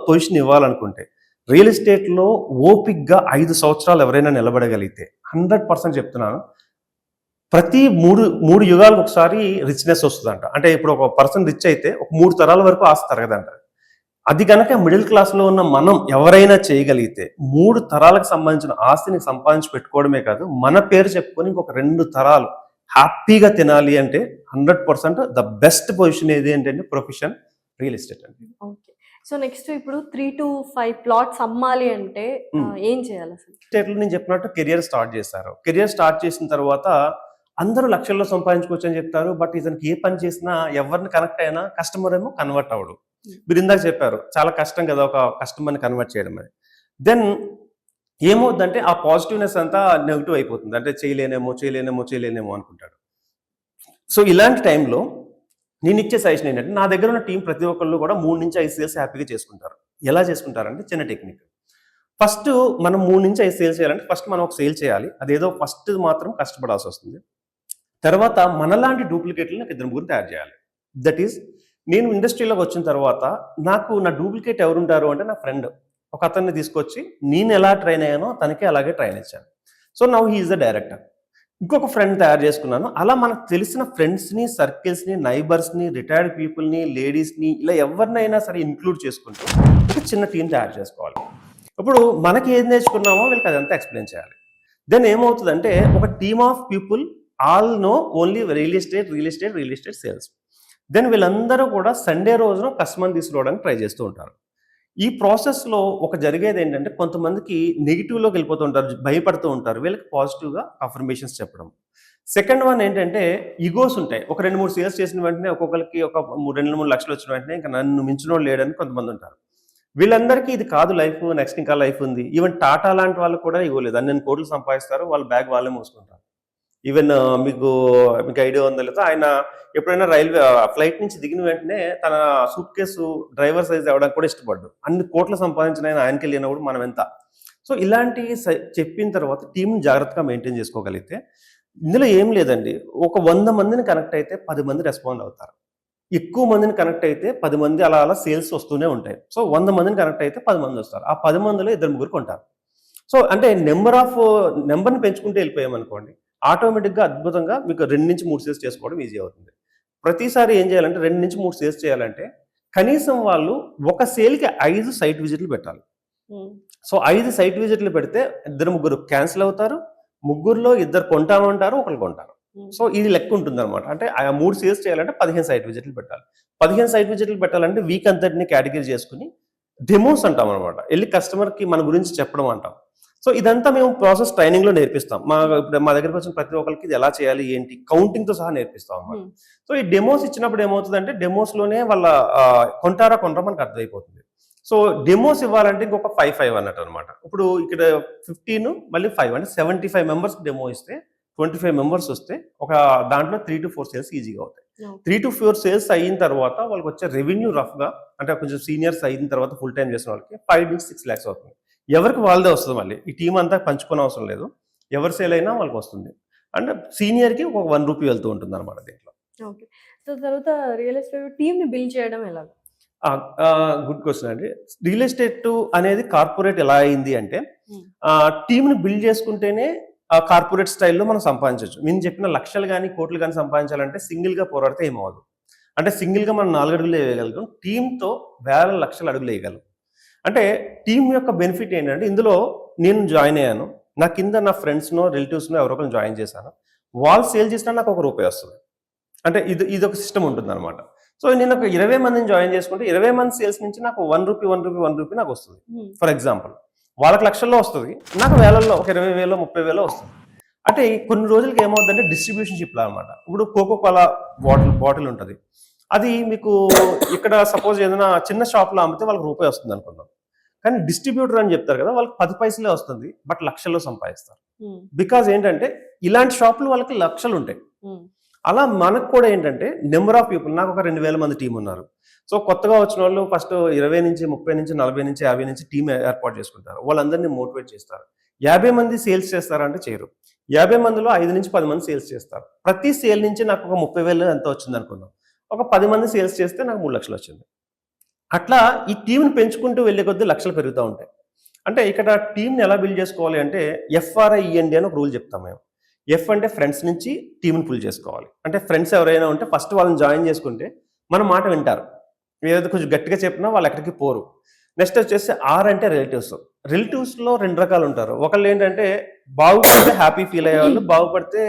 పొజిషన్ ఇవ్వాలనుకుంటే, రియల్ ఎస్టేట్లో ఓపిక్గా 5 సంవత్సరాలు ఎవరైనా నిలబడగలిగితే 100% చెప్తున్నాను, ప్రతి మూడు యుగాలకు ఒకసారి రిచ్నెస్ వస్తుందంట. అంటే ఇప్పుడు ఒక పర్సన్ రిచ్ అయితే ఒక 3 తరాల వరకు ఆస్తి తరగదంట. అది కనుక మిడిల్ క్లాస్లో ఉన్న మనం ఎవరైనా చేయగలిగితే 3 తరాలకు సంబంధించిన ఆస్తిని సంపాదించి పెట్టుకోవడమే కాదు, మన పేరు చెప్పుకొని ఇంకొక 2 తరాలు హ్యాపీగా తినాలి అంటే 100% ద బెస్ట్ పొజిషన్ ఏది ఏంటంటే ప్రొఫెషన్ రియల్ ఎస్టేట్ అండి. ఓకే. సో నెక్స్ట్ ఇప్పుడు 3 to 5 ప్లాట్స్ అమ్మాలి అంటే ఏం చేయాలి అసలు? స్టేట్లో నేను చెప్పినట్టు కెరియర్ స్టార్ట్ చేశారు. కెరియర్ స్టార్ట్ చేసిన తర్వాత అందరూ లక్షల్లో సంపాదించుకోవచ్చు అని చెప్తారు. బట్ ఇతనికి ఏ పని చేసినా ఎవరిని కనెక్ట్ అయినా కస్టమర్ ఏమో కన్వర్ట్ అవడు. మీరు ఇందాక చెప్పారు చాలా కష్టం కదా ఒక కస్టమర్ని కన్వర్ట్ చేయడం అని. దెన్ ఏమవుద్దంటే ఆ పాజిటివ్నెస్ అంతా నెగిటివ్ అయిపోతుంది. అంటే చేయలేనేమో అనుకుంటాడు. సో ఇలాంటి టైంలో నేను ఇచ్చే సజెషన్ ఏంటంటే, నా దగ్గర ఉన్న టీం ప్రతి ఒక్కళ్ళు కూడా 3 నుంచి 5 సేల్స్ హ్యాపీగా చేసుకుంటారు. ఎలా చేసుకుంటారంటే చిన్న టెక్నిక్. ఫస్ట్ మనం 3 నుంచి 5 సేల్స్ చేయాలంటే ఫస్ట్ మనం ఒక సేల్ చేయాలి. అదేదో ఫస్ట్ మాత్రం కష్టపడాల్సి వస్తుంది. తర్వాత మనలాంటి డూప్లికేట్లు నాకు 2-3 తయారు చేయాలి. దట్ ఈస్, నేను ఇండస్ట్రీలోకి వచ్చిన తర్వాత నాకు నా డూప్లికేట్ ఎవరుంటారు అంటే నా ఫ్రెండ్ ఒక అతన్ని తీసుకొచ్చి నేను ఎలా ట్రైన్ అయ్యానో తనకి అలాగే ట్రైన్ ఇచ్చాను. So now he is the director. ఇంకొక ఫ్రెండ్ తయారు చేసుకున్నాను. అలా మనకు తెలిసిన ఫ్రెండ్స్ని, సర్కిల్స్ని, నైబర్స్ని, రిటైర్డ్ పీపుల్ని, లేడీస్ని, ఇలా ఎవరినైనా సరే ఇంక్లూడ్ చేసుకుంటూ ఒక చిన్న టీం తయారు చేసుకోవాలి. ఇప్పుడు మనకి ఏం నేర్చుకున్నామో వీళ్ళకి అదంతా ఎక్స్ప్లెయిన్ చేయాలి. దెన్ ఏమవుతుందంటే ఒక team of people all know only real estate sales. Then వీళ్ళందరూ కూడా సండే రోజున కస్టమర్ని తీసుకురావడానికి ట్రై చేస్తూ ఉంటారు. ఈ ప్రాసెస్లో ఒక జరిగేది ఏంటంటే కొంతమందికి నెగిటివ్లోకి వెళ్ళిపోతూ ఉంటారు, భయపడుతూ ఉంటారు. వీళ్ళకి పాజిటివ్గా అఫర్మేషన్స్ చెప్పడం. సెకండ్ వన్ ఏంటంటే ఈగోస్ ఉంటాయి. ఒక 2-3 సేల్స్ చేసిన వెంటనే ఒక్కొక్కరికి ఒక 2-3 లక్షలు వచ్చిన వెంటనే ఇంకా నన్ను మించినోడు లేడని కొంతమంది ఉంటారు. వీళ్ళందరికీ ఇది కాదు లైఫ్, నెక్స్ట్ ఇంకా లైఫ్ ఉంది. ఈవెన్ టాటా లాంటి వాళ్ళు కూడా ఇవ్వలేదు, అన్ని కోట్లు సంపాదిస్తారు, వాళ్ళ బ్యాగ్ వాళ్ళే మోసుకుంటారు. ఈవెన్ మీకు ఐడియా ఉందో లేదా, ఆయన ఎప్పుడైనా ఫ్లైట్ నుంచి దిగిన వెంటనే తన సూట్ కేసు డ్రైవర్ సైజ్ అవ్వడానికి కూడా ఇష్టపడ్డు. అన్ని కోట్లు సంపాదించిన ఆయనకి వెళ్ళినప్పుడు మనం ఎంత. సో ఇలాంటి చెప్పిన తర్వాత టీంని జాగ్రత్తగా మెయింటైన్ చేసుకోగలిగితే ఇందులో ఏం లేదండి. ఒక 100 మందిని కనెక్ట్ అయితే 10 మంది రెస్పాండ్ అవుతారు. ఎక్కువ మందిని కనెక్ట్ అయితే 10 మంది అలా సేల్స్ వస్తూనే ఉంటాయి. సో 100 మందిని కనెక్ట్ అయితే 10 మంది వస్తారు. ఆ 10 మందిలో 2-3 కొంటారు. సో అంటే నెంబర్ని పెంచుకుంటూ వెళ్ళిపోయామనుకోండి, ఆటోమేటిక్గా అద్భుతంగా మీకు 2-3 సేల్స్ చేసుకోవడం ఈజీ అవుతుంది. ప్రతిసారి ఏం చేయాలంటే 2-3 సేల్స్ చేయాలంటే కనీసం వాళ్ళు ఒక సేల్కి 5 సైట్ విజిట్లు పెట్టాలి. సో 5 సైట్ విజిట్లు పెడితే 2-3 క్యాన్సిల్ అవుతారు, 3లో 2 కొంటామంటారు, 1 కొంటారు. సో ఇది లెక్క ఉంటుంది అనమాట. అంటే ఆ 3 సేల్స్ చేయాలంటే 15 సైట్ విజిట్లు పెట్టాలి. 15 సైట్ విజిట్లు పెట్టాలంటే వీక్ అంతటిని కేటగిరీ చేసుకుని డెమోస్ అంటాం అనమాట. వెళ్ళి కస్టమర్కి మన గురించి చెప్పడం అంటాం. సో ఇదంతా మేము ప్రాసెస్ ట్రైనింగ్లో నేర్పిస్తాం. ఇప్పుడు మా దగ్గరికి వచ్చిన ప్రతి ఒక్కరికి ఇది ఎలా చేయాలి ఏంటి కౌంటింగ్తో సహా నేర్పిస్తాం అన్నమాట. సో ఈ డెమోస్ ఇచ్చినప్పుడు ఏమవుతుందంటే డెమోస్లోనే వాళ్ళ కొంటారా కొనరా మనకు అర్థమైపోతుంది. సో డెమోస్ ఇవ్వాలంటే ఇంకొక 5 అన్నట్టు అనమాట. ఇప్పుడు ఇక్కడ 15 మళ్ళీ 5 అంటే 75 మెంబర్స్ డెమో ఇస్తే 25 మెంబర్స్ వస్తే ఒక దాంట్లో 3 to 4 సేల్స్ ఈజీగా అవుతాయి. 3 to 4 సేల్స్ అయిన తర్వాత వాళ్ళకి వచ్చే రెవెన్యూ రఫ్గా అంటే కొంచెం సీనియర్స్ అయిన తర్వాత ఫుల్ టైం చేసిన వాళ్ళకి 5 నుంచి 6 lakhs అవుతుంది. ఎవరికి వాళ్ళదే వస్తుంది, మళ్ళీ ఈ టీం అంతా పంచుకునే అవసరం లేదు, ఎవరి సేల్ అయినా వాళ్ళకి వస్తుంది. అంటే సీనియర్కి ఒక 1 రూపీ వెళ్తూ ఉంటుంది అనమాట దీంట్లో. ఓకే. సో తర్వాత రియల్ ఎస్టేట్ టీమ్‌ని బిల్డ్ చేయడం ఎలాగా? గుడ్ క్వశ్చన్ అండి. రియల్ ఎస్టేట్ అనేది కార్పొరేట్ ఎలా అయింది అంటే టీంని బిల్డ్ చేసుకుంటేనే కార్పొరేట్ స్టైల్లో మనం సంపాదించవచ్చు. నేను చెప్పిన లక్షలు కానీ కోట్లు కానీ సంపాదించాలంటే సింగిల్గా పోరాడితే ఏమవ్వదు. అంటే సింగిల్గా మనం 4 అడుగులు వేయగలుగుతాం, టీంతో వేల లక్షల అడుగులు వేయగలం. అంటే టీం యొక్క బెనిఫిట్ ఏంటంటే ఇందులో నేను జాయిన్ అయ్యాను, నా కింద నా ఫ్రెండ్స్నో రిలేటివ్స్నో ఎవరో ఒకరిని జాయిన్ చేశాను, వాళ్ళు సేల్ చేసినా నాకు ₹1 వస్తుంది. అంటే ఇది ఒక సిస్టమ్ ఉంటుంది అనమాట. సో నేను ఒక 20 మందిని జాయిన్ చేసుకుంటే 20 మంది సేల్స్ నుంచి నాకు ₹1 నాకు వస్తుంది. ఫర్ ఎగ్జాంపుల్ వాళ్ళకి లక్షల్లో వస్తుంది, నాకు వేలల్లో ఒక 20,000 30,000 వస్తుంది. అంటే కొన్ని రోజులకి ఏమవుతుందంటే డిస్ట్రిబ్యూషన్షిప్లో అనమాట. ఇప్పుడు కోకోకోలా బాటిల్ ఉంటుంది, అది మీకు ఇక్కడ సపోజ్ ఏదైనా చిన్న షాప్లో అమ్మితే వాళ్ళకి ₹1 వస్తుంది అనుకుందాం, కానీ డిస్ట్రిబ్యూటర్ అని చెప్తారు కదా, వాళ్ళకి 10 పైసలే వస్తుంది, బట్ లక్షల్లో సంపాదిస్తారు. బికాజ్ ఏంటంటే ఇలాంటి షాపులు వాళ్ళకి లక్షలు ఉంటాయి. అలా మనకు కూడా ఏంటంటే నెంబర్ ఆఫ్ పీపుల్, నాకు ఒక 2,000 మంది టీం ఉన్నారు. సో కొత్తగా వచ్చిన వాళ్ళు ఫస్ట్ 20 నుంచి 30 నుంచి 40 నుంచి 50 నుంచి టీం ఏర్పాటు చేసుకుంటారు, వాళ్ళందరినీ మోటివేట్ చేస్తారు. 50 మంది సేల్స్ చేస్తారంటే చేయరు, 50 మందిలో 5 నుంచి 10 మంది సేల్స్ చేస్తారు. ప్రతి సేల్ నుంచి నాకు ఒక 30,000 ఎంత వచ్చింది అనుకుందాం, ఒక 10 మంది సేల్స్ చేస్తే నాకు 3 లక్షలు వచ్చింది. అట్లా ఈ టీంని పెంచుకుంటూ వెళ్ళే కొద్దీ లక్షలు పెరుగుతూ ఉంటాయి. అంటే ఇక్కడ టీంని ఎలా బిల్డ్ చేసుకోవాలి అంటే FRIEND అని ఒక రూల్ చెప్తాం మేము. ఎఫ్ అంటే ఫ్రెండ్స్ నుంచి టీంని పుల్ చేసుకోవాలి. అంటే ఫ్రెండ్స్ ఎవరైనా ఉంటే ఫస్ట్ వాళ్ళని జాయిన్ చేసుకుంటే మన మాట వింటారు, ఏదైతే కొంచెం గట్టిగా చెప్పినా వాళ్ళు ఎక్కడికి పోరు. నెక్స్ట్ వచ్చేసి ఆర్ అంటే రిలేటివ్స్లో 2 రకాలు ఉంటారు. ఒకళ్ళు ఏంటంటే బాగుపడితే హ్యాపీ ఫీల్ అయ్యేవాళ్ళు, బాగుపడితే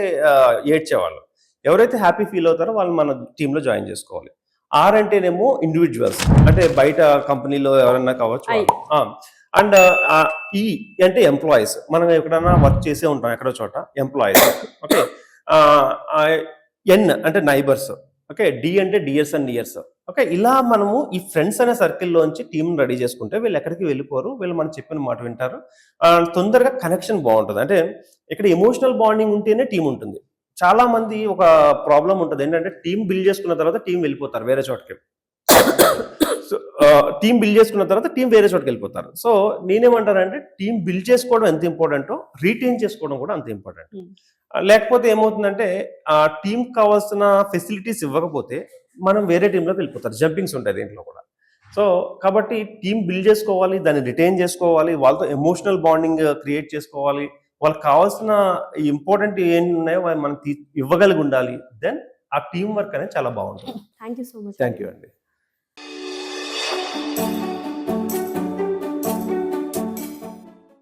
ఏడ్చేవాళ్ళు. ఎవరైతే హ్యాపీ ఫీల్ అవుతారో వాళ్ళు మన టీంలో జాయిన్ చేసుకోవాలి. ఆర్ అంటేనేమో ఇండివిజువల్స్, అంటే బయట కంపెనీలో ఎవరైనా కావచ్చు. అండ్ ఈ అంటే ఎంప్లాయీస్, మనం ఎక్కడైనా వర్క్ చేసే ఉంటాం ఎక్కడో చోట, ఎంప్లాయీస్. ఓకే. ఎన్ అంటే నైబర్స్. ఓకే. డి అంటే డియర్స్ అండ్ నియర్స్. ఓకే. ఇలా మనము ఈ ఫ్రెండ్స్ అనే సర్కిల్లోంచి టీం రెడీ చేసుకుంటే వీళ్ళు ఎక్కడికి వెళ్ళిపోరు, వీళ్ళు మనం చెప్పిన మాట వింటారు, తొందరగా కనెక్షన్ బాగుంటుంది. అంటే ఇక్కడ ఎమోషనల్ బాండింగ్ ఉంటేనే టీం ఉంటుంది. చాలా మంది ఒక ప్రాబ్లం ఉంటుంది ఏంటంటే టీం బిల్డ్ చేసుకున్న తర్వాత టీం వెళ్ళిపోతారు వేరే చోటకి. సో టీం బిల్డ్ చేసుకున్న తర్వాత టీం వేరే చోటుకి వెళ్ళిపోతారు. సో నేనేమంటానంటే టీం బిల్డ్ చేసుకోవడం ఎంత ఇంపార్టెంటో రీటైన్ చేసుకోవడం కూడా అంత ఇంపార్టెంట్. లేకపోతే ఏమవుతుందంటే ఆ టీం కావాల్సిన ఫెసిలిటీస్ ఇవ్వకపోతే మనం వేరే టీంలోకి వెళ్ళిపోతారు, జంపింగ్స్ ఉంటాయి దీంట్లో కూడా. సో కాబట్టి టీం బిల్డ్ చేసుకోవాలి, దాన్ని రిటైన్ చేసుకోవాలి, వాళ్ళతో ఎమోషనల్ బాండింగ్ క్రియేట్ చేసుకోవాలి, వాళ్ళకి కావాల్సిన ఇంపార్టెంట్ ఏం ఉన్నాయో మనం ఇవ్వగలిగి ఉండాలి. దెన్ ఆ టీం వర్క్ అనేది చాలా బాగుంటుంది. Thank you so much. Thank you అండి.